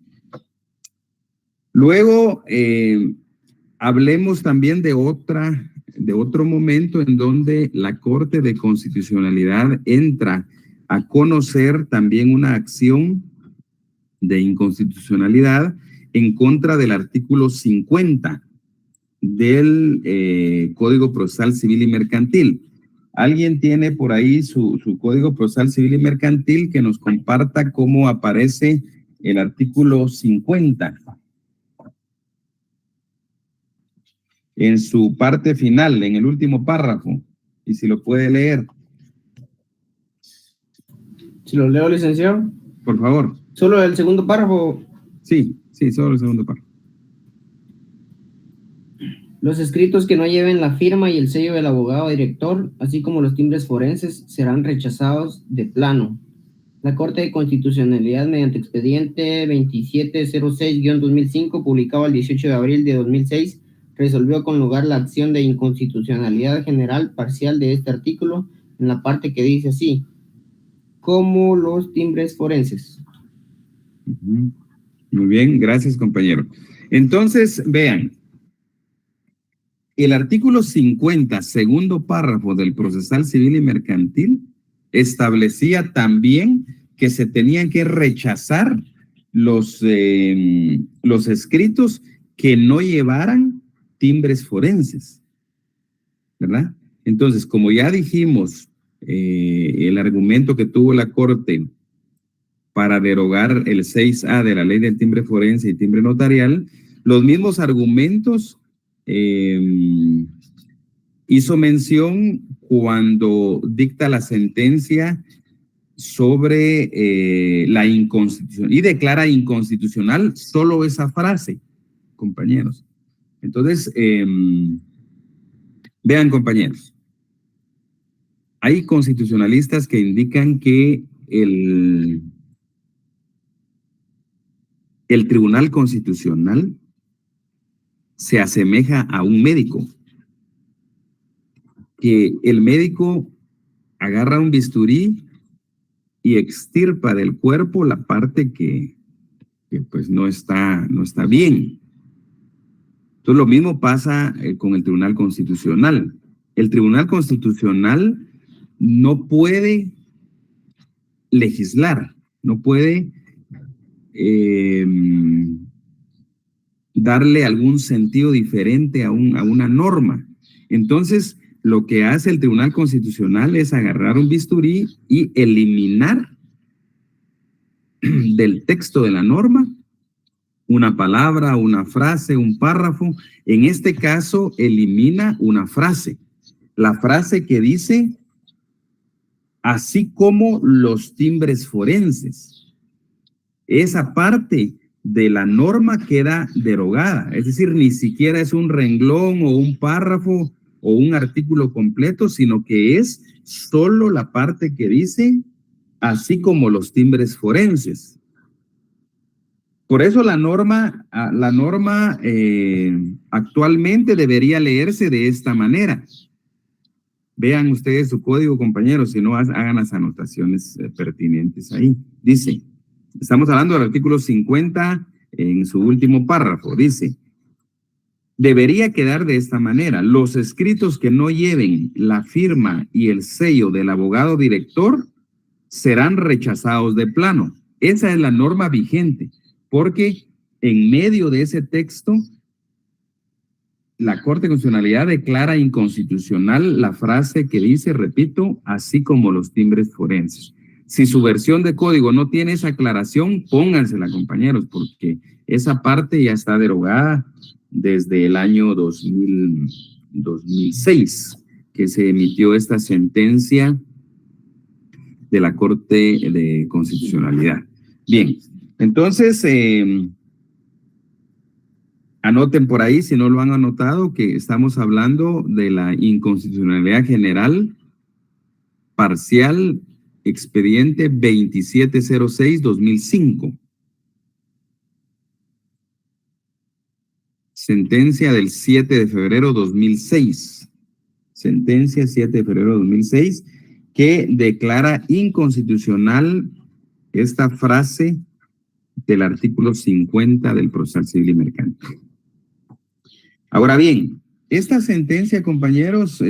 Luego, hablemos también de otro momento en donde la Corte de Constitucionalidad entra a conocer también una acción de inconstitucionalidad en contra del artículo 50 del Código Procesal Civil y Mercantil. ¿Alguien tiene por ahí su Código Procesal Civil y Mercantil que nos comparta cómo aparece el artículo 50? En su parte final, en el último párrafo, y si lo puede leer. Si lo leo, licenciado. Por favor. ¿Solo el segundo párrafo? Sí, solo el segundo párrafo. Los escritos que no lleven la firma y el sello del abogado director, así como los timbres forenses, serán rechazados de plano. La Corte de Constitucionalidad, mediante expediente 2706-2005, publicado el 18 de abril de 2006, resolvió con lugar la acción de inconstitucionalidad general parcial de este artículo en la parte que dice así, como los timbres forenses. Muy bien, gracias, compañero. Entonces, vean, el artículo 50, segundo párrafo del Procesal Civil y Mercantil, establecía también que se tenían que rechazar los escritos que no llevaran timbres forenses, ¿verdad? Entonces, como ya dijimos, el argumento que tuvo la Corte para derogar el 6A de la Ley del Timbre Forense y Timbre Notarial, los mismos argumentos hizo mención cuando dicta la sentencia sobre la inconstitución y declara inconstitucional solo esa frase, compañeros. Entonces, vean, compañeros, hay constitucionalistas que indican que el Tribunal Constitucional se asemeja a un médico, que el médico agarra un bisturí y extirpa del cuerpo la parte que pues no está bien. Entonces lo mismo pasa con el Tribunal Constitucional. El Tribunal Constitucional no puede legislar, no puede darle algún sentido diferente a una norma. Entonces, lo que hace el Tribunal Constitucional es agarrar un bisturí y eliminar del texto de la norma una palabra, una frase, un párrafo. En este caso, elimina una frase. La frase que dice, así como los timbres forenses. Esa parte de la norma queda derogada. Es decir, ni siquiera es un renglón o un párrafo o un artículo completo, sino que es solo la parte que dice, así como los timbres forenses. Por eso la norma actualmente debería leerse de esta manera. Vean ustedes su código, compañeros, si no hagan las anotaciones pertinentes ahí. Dice, estamos hablando del artículo 50 en su último párrafo, dice, debería quedar de esta manera, los escritos que no lleven la firma y el sello del abogado director serán rechazados de plano. Esa es la norma vigente, porque en medio de ese texto, la Corte de Constitucionalidad declara inconstitucional la frase que dice, repito, así como los timbres forenses. Si su versión de código no tiene esa aclaración, póngansela, compañeros, porque esa parte ya está derogada desde el año 2006, que se emitió esta sentencia de la Corte de Constitucionalidad. Bien, entonces, anoten por ahí, si no lo han anotado, que estamos hablando de la inconstitucionalidad general parcial, expediente 2706-2005. Sentencia del 7 de febrero 2006. Sentencia 7 de febrero 2006, que declara inconstitucional esta frase del artículo 50 del Procesal Civil y Mercantil. Ahora bien, esta sentencia, compañeros,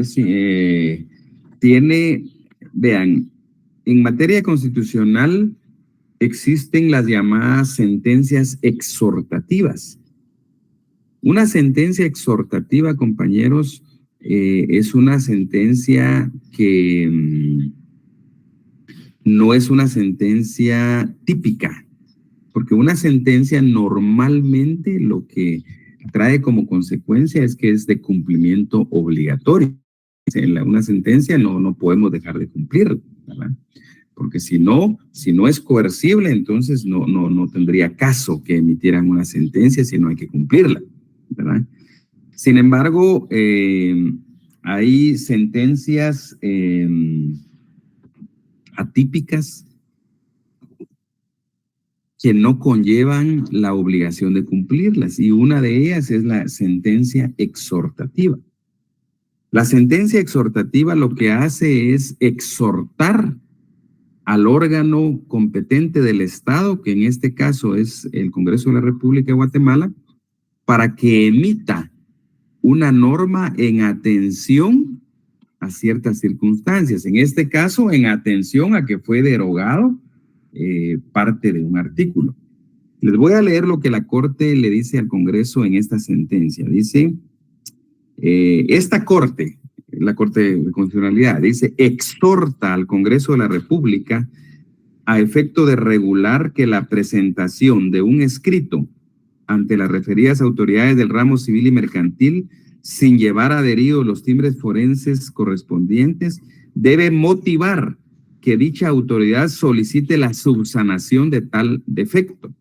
tiene, vean, en materia constitucional existen las llamadas sentencias exhortativas. Una sentencia exhortativa, compañeros, es una sentencia que no es una sentencia típica, porque una sentencia normalmente lo que trae como consecuencia es que es de cumplimiento obligatorio. Una sentencia no podemos dejar de cumplir, ¿verdad? Porque si no es coercible, entonces no tendría caso que emitieran una sentencia si no hay que cumplirla, ¿verdad? Sin embargo, hay sentencias atípicas que no conllevan la obligación de cumplirlas, y una de ellas es la sentencia exhortativa. La sentencia exhortativa lo que hace es exhortar al órgano competente del Estado, que en este caso es el Congreso de la República de Guatemala, para que emita una norma en atención a ciertas circunstancias. En este caso, en atención a que fue derogado parte de un artículo. Les voy a leer lo que la Corte le dice al Congreso en esta sentencia. Dice, esta Corte, la Corte de Constitucionalidad, dice, exhorta al Congreso de la República a efecto de regular que la presentación de un escrito ante las referidas autoridades del ramo civil y mercantil, sin llevar adheridos los timbres forenses correspondientes, debe motivar que dicha autoridad solicite la subsanación de tal defecto.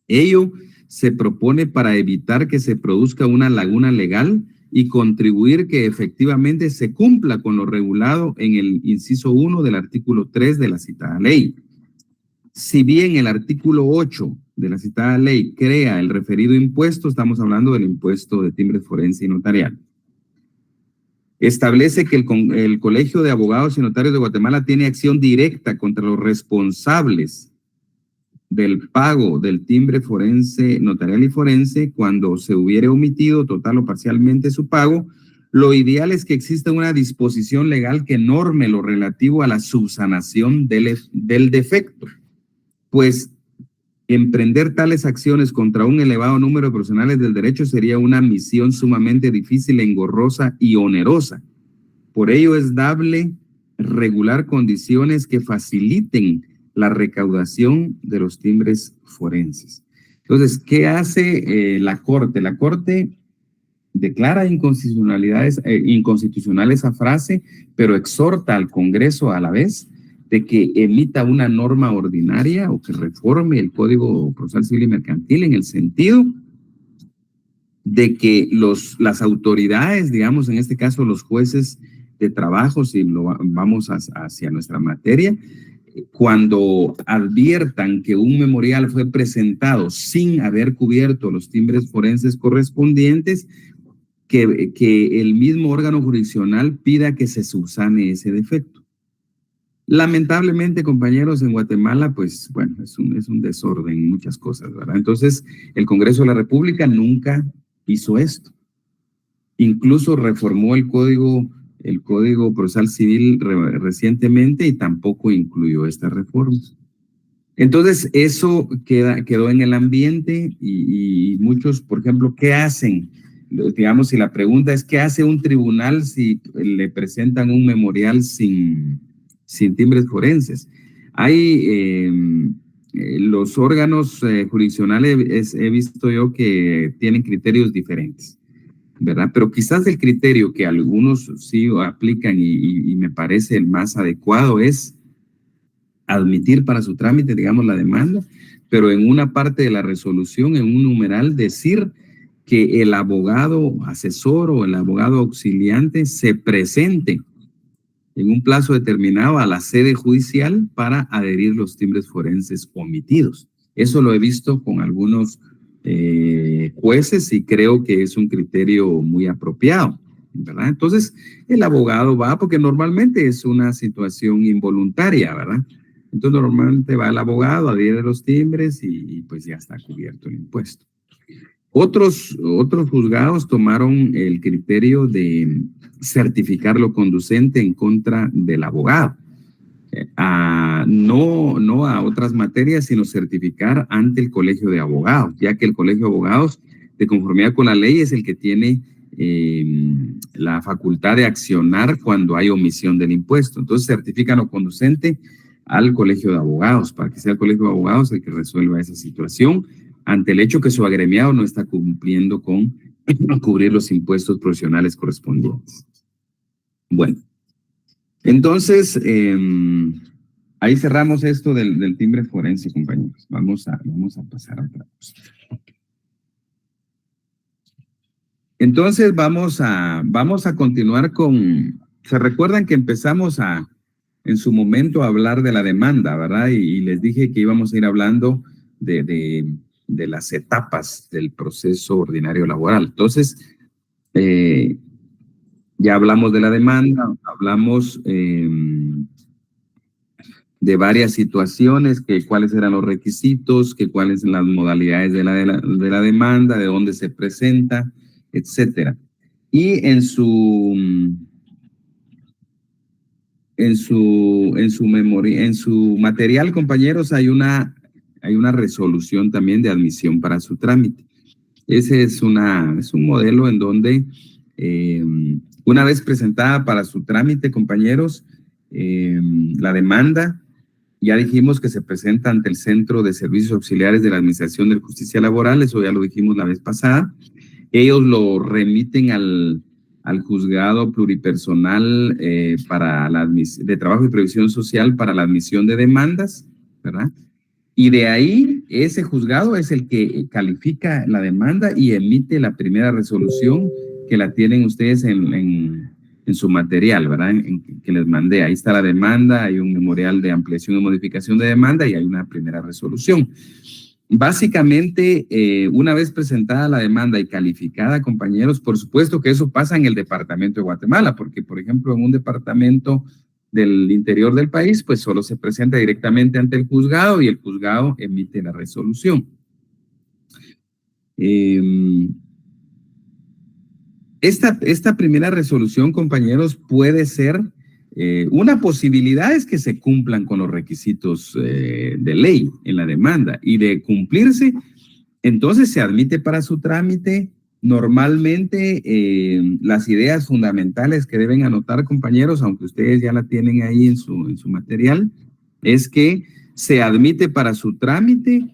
Ello se propone para evitar que se produzca una laguna legal y contribuir que efectivamente se cumpla con lo regulado en el inciso 1 del artículo 3 de la citada ley. Si bien el artículo 8 de la citada ley crea el referido impuesto, estamos hablando del impuesto de timbres forense y notarial. Establece que el Colegio de Abogados y Notarios de Guatemala tiene acción directa contra los responsables del pago del timbre forense, notarial y forense cuando se hubiere omitido total o parcialmente su pago. Lo ideal es que exista una disposición legal que norme lo relativo a la subsanación del defecto, pues emprender tales acciones contra un elevado número de profesionales del derecho sería una misión sumamente difícil, engorrosa y onerosa. Por ello es dable regular condiciones que faciliten la recaudación de los timbres forenses. Entonces, ¿qué hace la Corte? La Corte declara inconstitucional esa frase, pero exhorta al Congreso a la vez de que emita una norma ordinaria o que reforme el Código Procesal Civil y Mercantil en el sentido de que las autoridades, digamos en este caso los jueces de trabajo, si vamos hacia nuestra materia, cuando adviertan que un memorial fue presentado sin haber cubierto los timbres forenses correspondientes, que el mismo órgano jurisdiccional pida que se subsane ese defecto. Lamentablemente, compañeros, en Guatemala, pues, bueno, es un desorden en muchas cosas, ¿verdad? Entonces, el Congreso de la República nunca hizo esto. Incluso reformó el Código Procesal Civil recientemente y tampoco incluyó estas reformas. Entonces, eso quedó en el ambiente y muchos, por ejemplo, ¿qué hacen? Digamos, si la pregunta es, ¿qué hace un tribunal si le presentan un memorial sin timbres forenses? Hay los órganos jurisdiccionales, he visto yo que tienen criterios diferentes, ¿verdad? Pero quizás el criterio que algunos sí aplican y me parece el más adecuado es admitir para su trámite, digamos, la demanda, pero en una parte de la resolución, en un numeral, decir que el abogado asesor o el abogado auxiliante se presente en un plazo determinado a la sede judicial para adherir los timbres forenses omitidos. Eso lo he visto con algunos jueces y creo que es un criterio muy apropiado, ¿verdad? Entonces, el abogado va, porque normalmente es una situación involuntaria, ¿verdad? Entonces, normalmente va el abogado, adhiere los timbres y pues ya está cubierto el impuesto. Otros juzgados tomaron el criterio de certificar lo conducente en contra del abogado. No a otras materias, sino certificar ante el Colegio de Abogados, ya que el Colegio de Abogados, de conformidad con la ley, es el que tiene la facultad de accionar cuando hay omisión del impuesto. Entonces, certifican lo conducente al Colegio de Abogados, para que sea el Colegio de Abogados el que resuelva esa situación, ante el hecho que su agremiado no está cumpliendo con cubrir los impuestos profesionales correspondientes. Bueno, entonces, ahí cerramos esto del timbre forense, compañeros. Vamos a pasar a otra cosa. Entonces, vamos a continuar con... ¿Se recuerdan que empezamos en su momento a hablar de la demanda, verdad? Y les dije que íbamos a ir hablando de las etapas del proceso ordinario laboral. Entonces, ya hablamos de la demanda, hablamos de varias situaciones, que cuáles eran los requisitos, que cuáles son las modalidades de la demanda, de dónde se presenta, etcétera. Y en su material, compañeros, hay una resolución también de admisión para su trámite. Ese es un modelo en donde una vez presentada para su trámite, compañeros, la demanda, ya dijimos que se presenta ante el Centro de Servicios Auxiliares de la Administración de Justicia Laboral, eso ya lo dijimos la vez pasada. Ellos lo remiten al juzgado pluripersonal de trabajo y previsión social para la admisión de demandas, ¿verdad? Y de ahí, ese juzgado es el que califica la demanda y emite la primera resolución que la tienen ustedes en su material, ¿verdad? Que les mandé. Ahí está la demanda, hay un memorial de ampliación y modificación de demanda y hay una primera resolución. Básicamente, una vez presentada la demanda y calificada, compañeros, por supuesto que eso pasa en el departamento de Guatemala, porque, por ejemplo, en un departamento del interior del país, pues solo se presenta directamente ante el juzgado y el juzgado emite la resolución. Esta primera resolución, compañeros, puede ser una posibilidad es que se cumplan con los requisitos de ley en la demanda y de cumplirse, entonces se admite para su trámite. Normalmente las ideas fundamentales que deben anotar, compañeros, aunque ustedes ya la tienen ahí en su material, es que se admite para su trámite,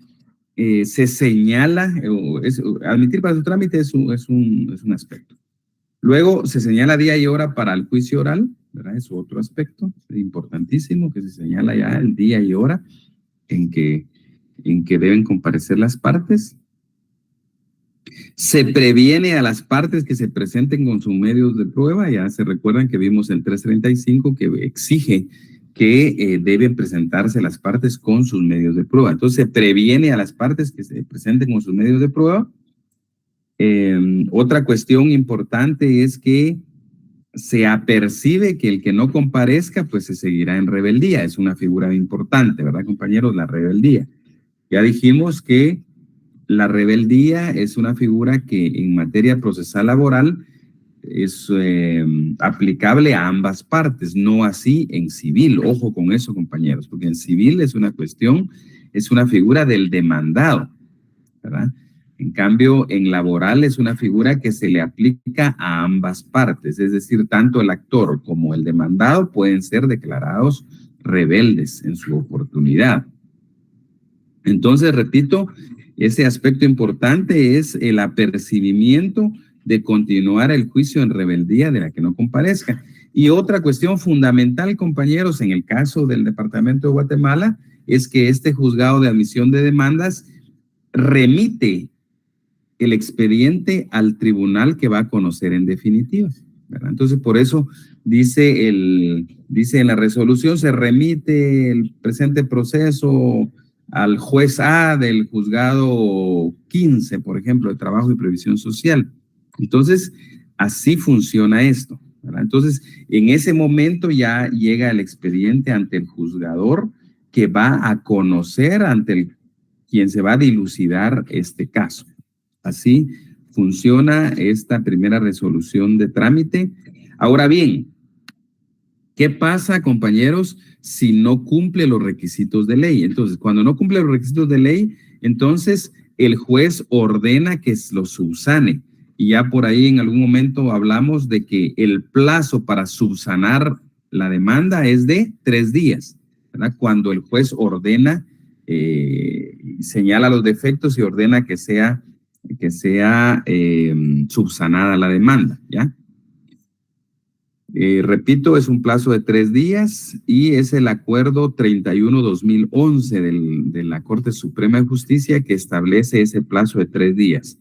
se señala, admitir para su trámite es un aspecto. Luego se señala día y hora para el juicio oral, ¿verdad? Es otro aspecto importantísimo, que se señala ya el día y hora en que deben comparecer las partes. Se previene a las partes que se presenten con sus medios de prueba. Ya se recuerdan que vimos el 335 que exige que deben presentarse las partes con sus medios de prueba. Entonces se previene a las partes que se presenten con sus medios de prueba. Otra cuestión importante es que se apercibe que el que no comparezca pues se seguirá en rebeldía. Es una figura importante, ¿verdad, compañeros? La rebeldía. Ya dijimos que la rebeldía es una figura que en materia procesal laboral es aplicable a ambas partes, no así en civil. Ojo con eso, compañeros, porque en civil es una figura del demandado, ¿verdad? En cambio, en laboral es una figura que se le aplica a ambas partes, es decir, tanto el actor como el demandado pueden ser declarados rebeldes en su oportunidad. Entonces, repito, ese aspecto importante es el apercibimiento de continuar el juicio en rebeldía de la que no comparezca. Y otra cuestión fundamental, compañeros, en el caso del Departamento de Guatemala, es que este juzgado de admisión de demandas remite el expediente al tribunal que va a conocer en definitiva, ¿verdad? Entonces, por eso dice en la resolución, se remite el presente proceso al juez A del juzgado 15, por ejemplo, de Trabajo y Previsión Social. Entonces, así funciona esto, ¿verdad? Entonces, en ese momento ya llega el expediente ante el juzgador que va a conocer ante quien se va a dilucidar este caso. Así funciona esta primera resolución de trámite. Ahora bien, ¿qué pasa, compañeros, si no cumple los requisitos de ley? Entonces, cuando no cumple los requisitos de ley, entonces el juez ordena que lo subsane. Y ya por ahí en algún momento hablamos de que el plazo para subsanar la demanda es de 3 días, ¿verdad? Cuando el juez ordena, señala los defectos y ordena que sea subsanada la demanda, ¿ya? Repito, es un plazo de 3 días y es el acuerdo 31-2011 de la Corte Suprema de Justicia que establece ese plazo de 3 días.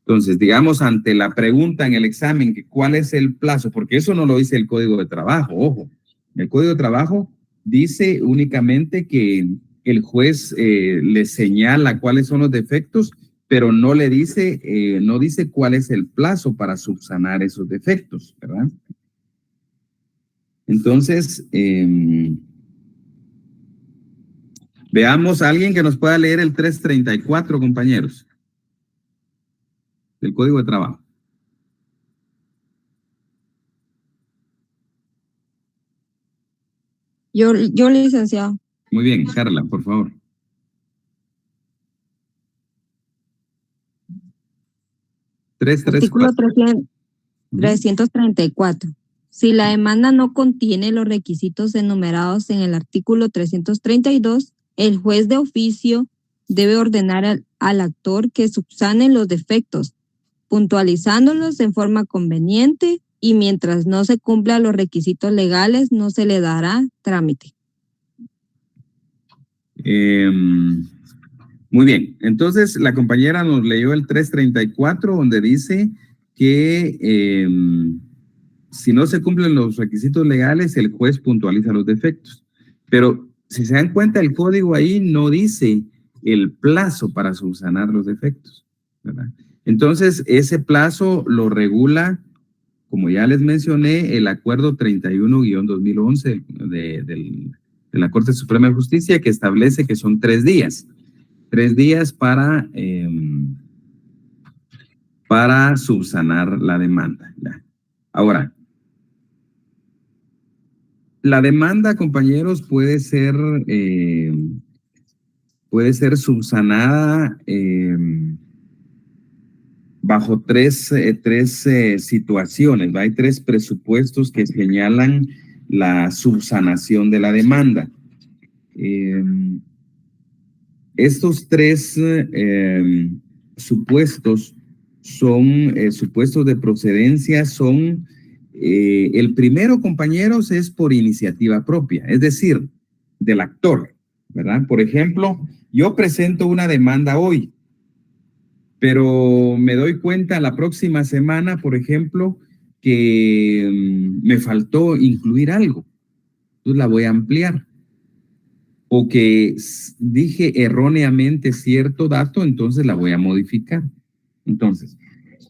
Entonces, digamos, ante la pregunta en el examen, que ¿cuál es el plazo? Porque eso no lo dice el Código de Trabajo, ojo. El Código de Trabajo dice únicamente que el juez le señala cuáles son los defectos, pero no le dice, no dice cuál es el plazo para subsanar esos defectos, ¿verdad? Entonces, veamos a alguien que nos pueda leer el 334, compañeros, del Código de Trabajo. Yo, licenciado. Muy bien, Carla, por favor. Artículo 334. Si la demanda no contiene los requisitos enumerados en el artículo 332, el juez de oficio debe ordenar al actor que subsane los defectos, puntualizándolos en forma conveniente, y mientras no se cumplan los requisitos legales, no se le dará trámite. Muy bien, entonces la compañera nos leyó el 334, donde dice que si no se cumplen los requisitos legales, el juez puntualiza los defectos. Pero si se dan cuenta, el código ahí no dice el plazo para subsanar los defectos, ¿verdad? Entonces, ese plazo lo regula, como ya les mencioné, el acuerdo 31-2011 de la Corte Suprema de Justicia, que establece que son 3 días. 3 días para subsanar la demanda, ¿ya? Ahora, la demanda, compañeros, puede ser subsanada bajo tres situaciones, ¿va? Hay 3 presupuestos que señalan la subsanación de la demanda. Estos 3 supuestos son supuestos de procedencia, son el primero, compañeros, es por iniciativa propia, es decir, del actor, ¿verdad? Por ejemplo, yo presento una demanda hoy, pero me doy cuenta la próxima semana, por ejemplo, que me faltó incluir algo, entonces la voy a ampliar. O que dije erróneamente cierto dato, entonces la voy a modificar. Entonces,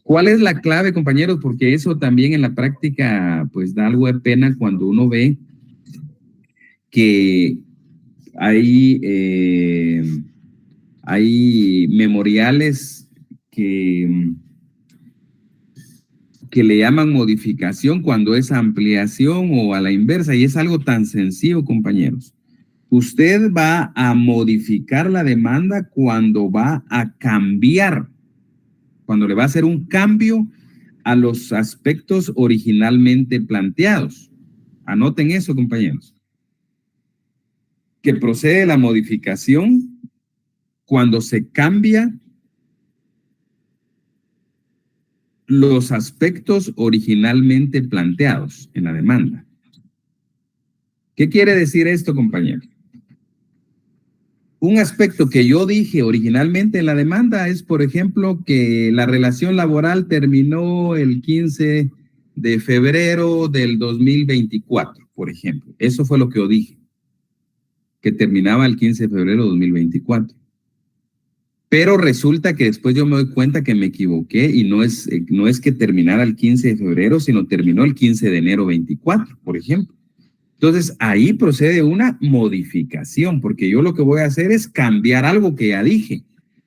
¿cuál es la clave, compañeros? Porque eso también en la práctica pues da algo de pena cuando uno ve que hay memoriales que le llaman modificación cuando es ampliación o a la inversa, y es algo tan sencillo, compañeros. Usted va a modificar la demanda cuando va a cambiar, cuando le va a hacer un cambio a los aspectos originalmente planteados. Anoten eso, compañeros. que procede la modificación cuando se cambia los aspectos originalmente planteados en la demanda. ¿Qué quiere decir esto, compañero? Un aspecto que yo dije originalmente en la demanda es, por ejemplo, que la relación laboral terminó el 15 de febrero del 2024, por ejemplo. Eso fue lo que yo dije, que terminaba el 15 de febrero de 2024. Pero resulta que después yo me doy cuenta que me equivoqué y no es que terminara el 15 de febrero, sino terminó el 15 de enero 24, por ejemplo. Entonces, ahí procede una modificación, porque yo lo que voy a hacer es cambiar algo que ya dije.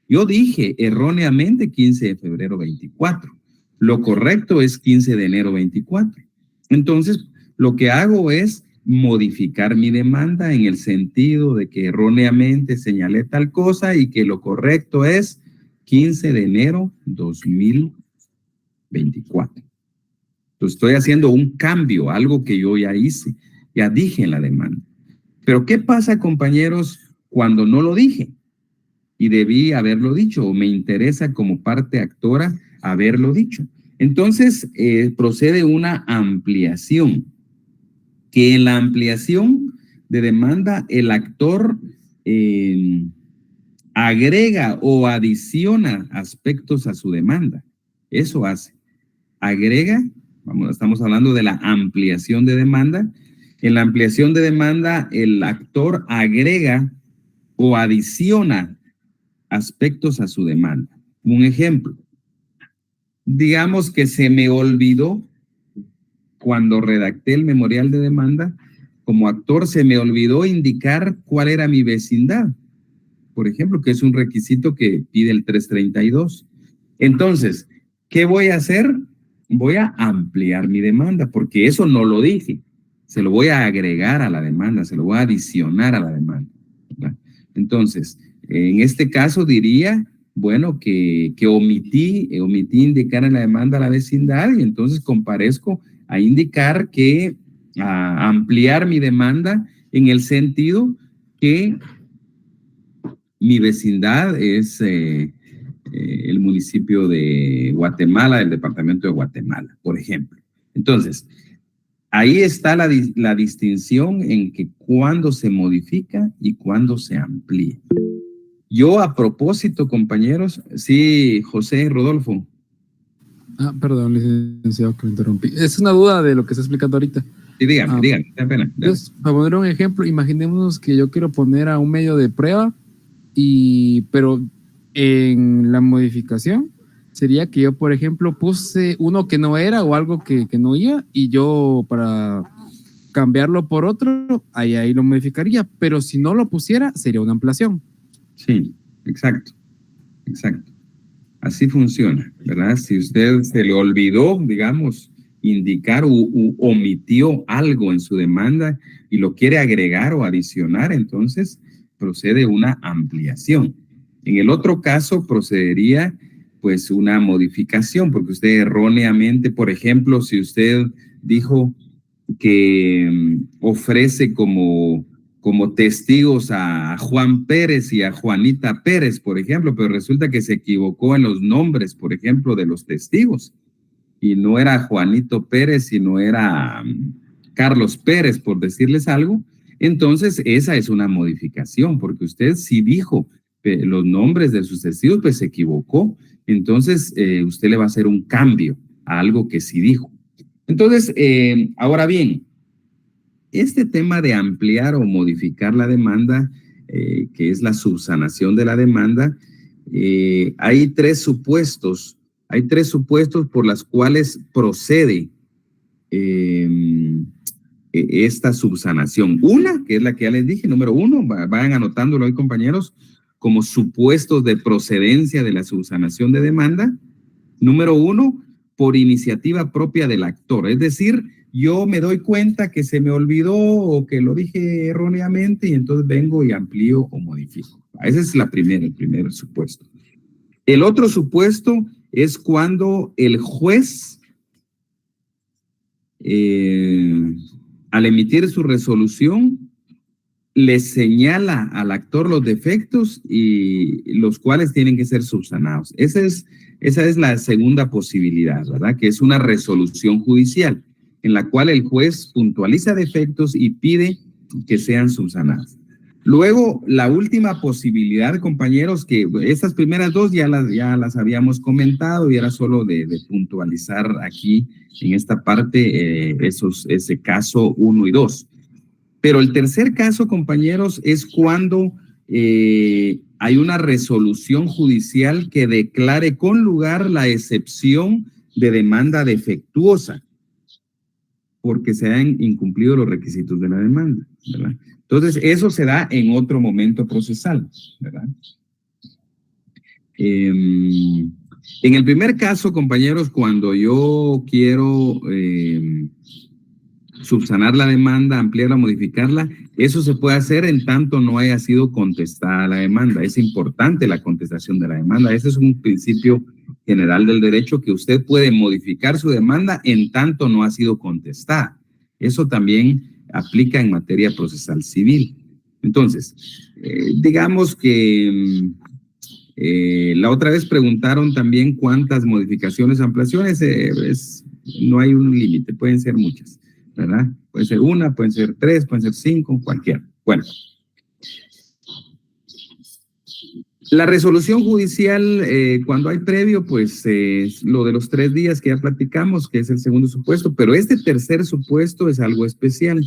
Yo dije erróneamente 15 de febrero 24. Lo correcto es 15 de enero 24. Entonces, lo que hago es modificar mi demanda en el sentido de que erróneamente señalé tal cosa y que lo correcto es 15 de enero 2024. Entonces, estoy haciendo un cambio, algo que yo ya hice. Ya dije en la demanda. Pero ¿qué pasa, compañeros, cuando no lo dije? Y debí haberlo dicho, o me interesa como parte actora haberlo dicho. Entonces, procede una ampliación, que en la ampliación de demanda el actor agrega o adiciona aspectos a su demanda. Eso hace. Agrega, estamos hablando de la ampliación de demanda. En la ampliación de demanda, el actor agrega o adiciona aspectos a su demanda. Un ejemplo, digamos que se me olvidó cuando redacté el memorial de demanda, como actor se me olvidó indicar cuál era mi vecindad, por ejemplo, que es un requisito que pide el 332. Entonces, ¿qué voy a hacer? Voy a ampliar mi demanda, porque eso no lo dije. Se lo voy a agregar a la demanda, se lo voy a adicionar a la demanda, ¿verdad? Entonces, en este caso diría, bueno, que omití indicar en la demanda la vecindad y entonces comparezco a indicar que, a ampliar mi demanda en el sentido que mi vecindad es el municipio de Guatemala, el departamento de Guatemala, por ejemplo. Entonces, ahí está la distinción en que cuándo se modifica y cuándo se amplía. Yo a propósito, compañeros, sí, José Rodolfo. Perdón, licenciado, que me interrumpí. Es una duda de lo que está explicando ahorita. Sí, dígame, qué pena. Entonces, para poner un ejemplo, imaginémonos que yo quiero poner a un medio de prueba, pero en la modificación sería que yo, por ejemplo, puse uno que no era o algo que no iba y yo para cambiarlo por otro, ahí lo modificaría, pero si no lo pusiera, sería una ampliación. Sí, exacto. Así funciona, ¿verdad? Si usted se le olvidó, digamos, indicar u omitió algo en su demanda y lo quiere agregar o adicionar, entonces procede una ampliación. En el otro caso procedería pues una modificación, porque usted erróneamente, por ejemplo, si usted dijo que ofrece como testigos a Juan Pérez y a Juanita Pérez, por ejemplo, pero resulta que se equivocó en los nombres, por ejemplo, de los testigos, y no era Juanito Pérez, sino era Carlos Pérez, por decirles algo, entonces esa es una modificación, porque usted sí dijo los nombres de sus testigos, pues se equivocó. Entonces, usted le va a hacer un cambio a algo que sí dijo. Entonces, ahora bien, este tema de ampliar o modificar la demanda, que es la subsanación de la demanda, hay tres supuestos por los cuales procede esta subsanación. Una, que es la que ya les dije, número uno, vayan anotándolo hoy, compañeros, como supuestos de procedencia de la subsanación de demanda. Número uno, por iniciativa propia del actor. Es decir, yo me doy cuenta que se me olvidó o que lo dije erróneamente y entonces vengo y amplío o modifico. Ese es el primer supuesto. El otro supuesto es cuando el juez, al emitir su resolución, le señala al actor los defectos y los cuales tienen que ser subsanados. Esa es la segunda posibilidad, ¿verdad? Que es una resolución judicial en la cual el juez puntualiza defectos y pide que sean subsanados. Luego, la última posibilidad, compañeros, que estas primeras dos ya las habíamos comentado y era solo de puntualizar aquí en esta parte ese caso 1 y 2. Pero el tercer caso, compañeros, es cuando hay una resolución judicial que declare con lugar la excepción de demanda defectuosa porque se han incumplido los requisitos de la demanda, ¿verdad? Entonces, eso se da en otro momento procesal, ¿verdad? En el primer caso, compañeros, cuando yo quiero subsanar la demanda, ampliarla, modificarla, eso se puede hacer en tanto no haya sido contestada la demanda. Es importante la contestación de la demanda. Ese es un principio general del derecho, que usted puede modificar su demanda en tanto no ha sido contestada. Eso también aplica en materia procesal civil. Entonces, digamos que la otra vez preguntaron también cuántas modificaciones, ampliaciones, no hay un límite, pueden ser muchas, ¿verdad? Puede ser una, pueden ser 3, pueden ser 5, cualquiera. Bueno, la resolución judicial, cuando hay previo, pues lo de los 3 días que ya platicamos, que es el segundo supuesto, pero este tercer supuesto es algo especial.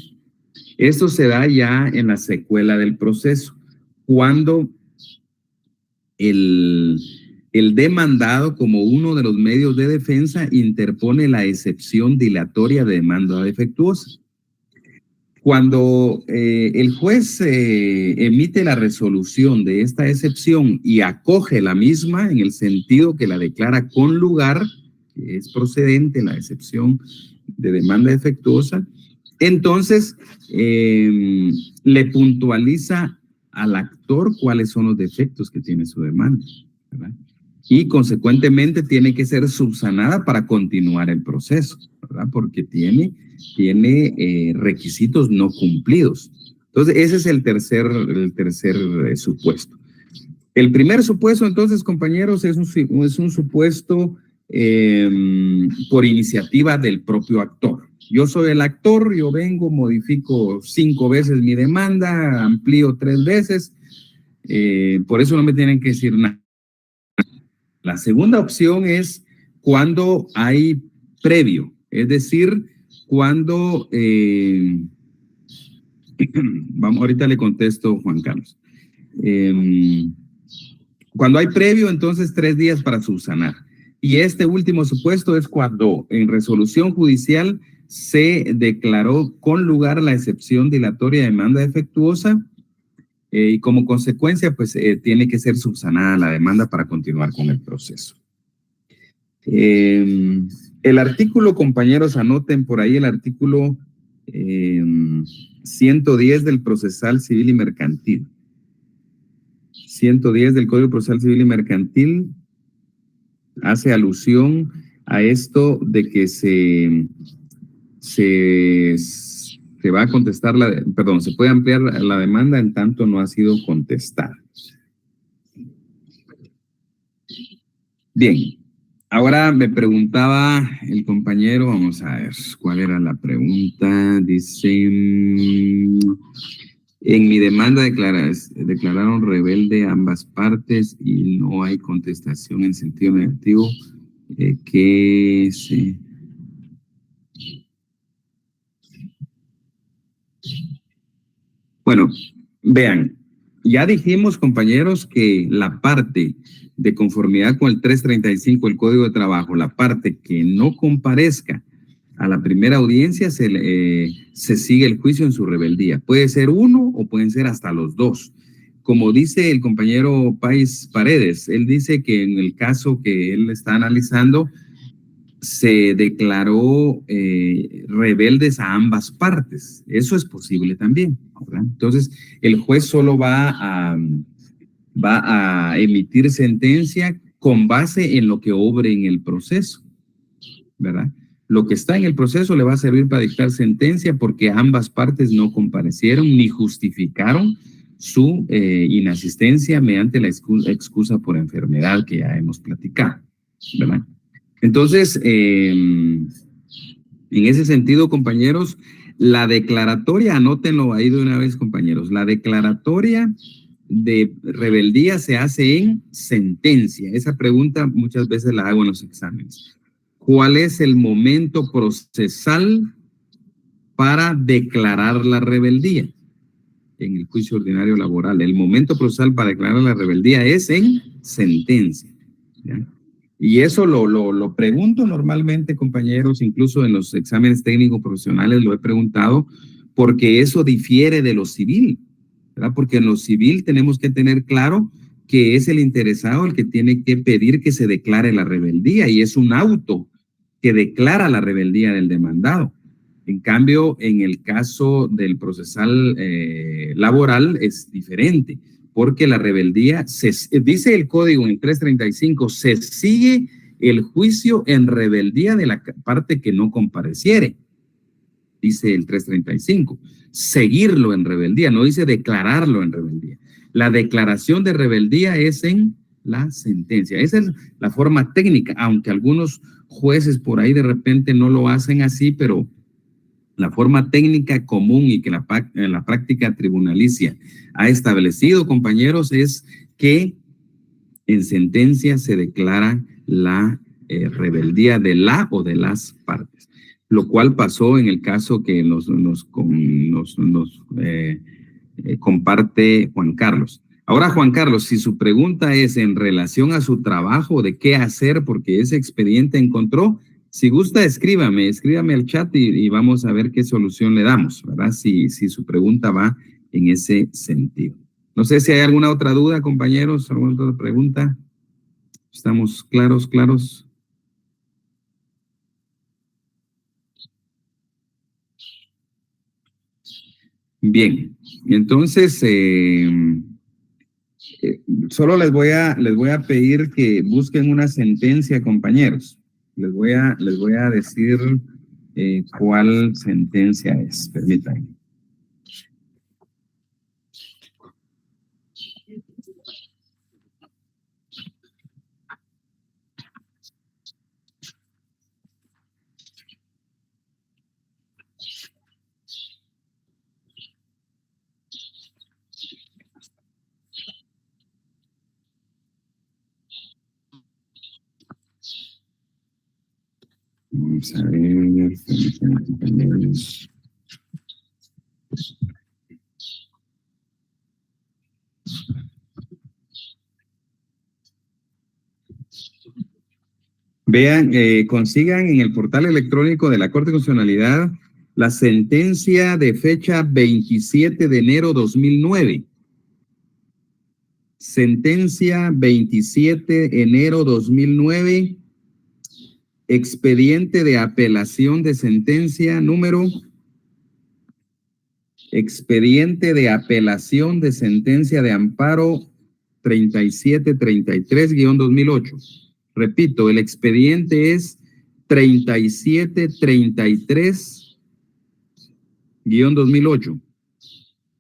Esto se da ya en la secuela del proceso, cuando el demandado, como uno de los medios de defensa, interpone la excepción dilatoria de demanda defectuosa. Cuando el juez emite la resolución de esta excepción y acoge la misma en el sentido que la declara con lugar, que es procedente la excepción de demanda defectuosa, entonces le puntualiza al actor cuáles son los defectos que tiene su demanda, ¿verdad? Y consecuentemente tiene que ser subsanada para continuar el proceso, ¿verdad? Porque tiene requisitos no cumplidos. Entonces, ese es el tercer supuesto. El primer supuesto, entonces, compañeros, es un supuesto por iniciativa del propio actor. Yo soy el actor, yo vengo, modifico 5 veces mi demanda, amplío 3 veces, por eso no me tienen que decir nada. La segunda opción es cuando hay previo, es decir, cuando, vamos, ahorita le contesto, Juan Carlos. Cuando hay previo, entonces 3 días para subsanar. Y este último supuesto es cuando en resolución judicial se declaró con lugar la excepción dilatoria de demanda defectuosa y como consecuencia, pues tiene que ser subsanada la demanda para continuar con el proceso. El artículo, compañeros, anoten por ahí el artículo 110 del Procesal Civil y Mercantil. 110 del Código Procesal Civil y Mercantil hace alusión a esto de que se va a contestar se puede ampliar la demanda en tanto no ha sido contestada. Bien, ahora me preguntaba el compañero, vamos a ver, ¿cuál era la pregunta? Dice, en mi demanda declararon rebelde ambas partes y no hay contestación en sentido negativo, que se... Bueno, vean, ya dijimos, compañeros, que la parte de conformidad con el 335 del Código de Trabajo, la parte que no comparezca a la primera audiencia, se sigue el juicio en su rebeldía. Puede ser uno o pueden ser hasta los 2. Como dice el compañero Páez Paredes, él dice que en el caso que él está analizando, se declaró rebeldes a ambas partes. Eso es posible también, ¿verdad? Entonces, el juez solo va a emitir sentencia con base en lo que obre en el proceso, ¿verdad? Lo que está en el proceso le va a servir para dictar sentencia porque ambas partes no comparecieron ni justificaron su inasistencia mediante la excusa por enfermedad que ya hemos platicado, ¿verdad? Entonces, en ese sentido, compañeros, la declaratoria, anótenlo ahí de una vez, compañeros, la declaratoria de rebeldía se hace en sentencia. Esa pregunta muchas veces la hago en los exámenes. ¿Cuál es el momento procesal para declarar la rebeldía? En el juicio ordinario laboral, el momento procesal para declarar la rebeldía es en sentencia, ¿ya? Y eso lo pregunto normalmente, compañeros, incluso en los exámenes técnicos profesionales lo he preguntado, porque eso difiere de lo civil, ¿verdad? Porque en lo civil tenemos que tener claro que es el interesado el que tiene que pedir que se declare la rebeldía, y es un auto que declara la rebeldía del demandado. En cambio, en el caso del procesal laboral es diferente, porque la rebeldía, dice el código en el 335, se sigue el juicio en rebeldía de la parte que no compareciere. Dice el 335, seguirlo en rebeldía, no dice declararlo en rebeldía. La declaración de rebeldía es en la sentencia. Esa es la forma técnica, aunque algunos jueces por ahí de repente no lo hacen así, pero la forma técnica común y que la práctica tribunalicia ha establecido, compañeros, es que en sentencia se declara la rebeldía de la o de las partes, lo cual pasó en el caso que nos comparte Juan Carlos. Ahora, Juan Carlos, si su pregunta es en relación a su trabajo, de qué hacer porque ese expediente encontró, si gusta, escríbame al chat y vamos a ver qué solución le damos, ¿verdad? Si su pregunta va en ese sentido. No sé si hay alguna otra duda, compañeros, alguna otra pregunta. ¿Estamos claros? Bien, entonces solo les voy a pedir que busquen una sentencia, compañeros. Les voy a decir cuál sentencia es. Permítanme. Vamos a ver, compañeros. Vean, consigan en el portal electrónico de la Corte de Constitucionalidad la sentencia de fecha 27 de enero 2009. Sentencia 27 enero 2009. Expediente de apelación de sentencia número. Expediente de apelación de sentencia de amparo 3733-2008. Repito, el expediente es 3733-2008.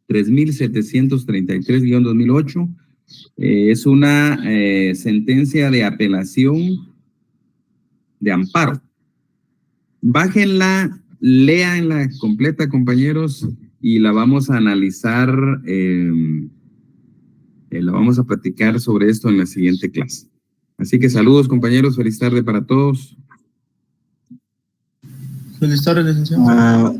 3733-2008. Es una sentencia de apelación de amparo. Bájenla, léanla completa, compañeros, y la vamos a analizar, la vamos a platicar sobre esto en la siguiente clase. Así que saludos, compañeros, feliz tarde para todos. Feliz tarde, licenciado.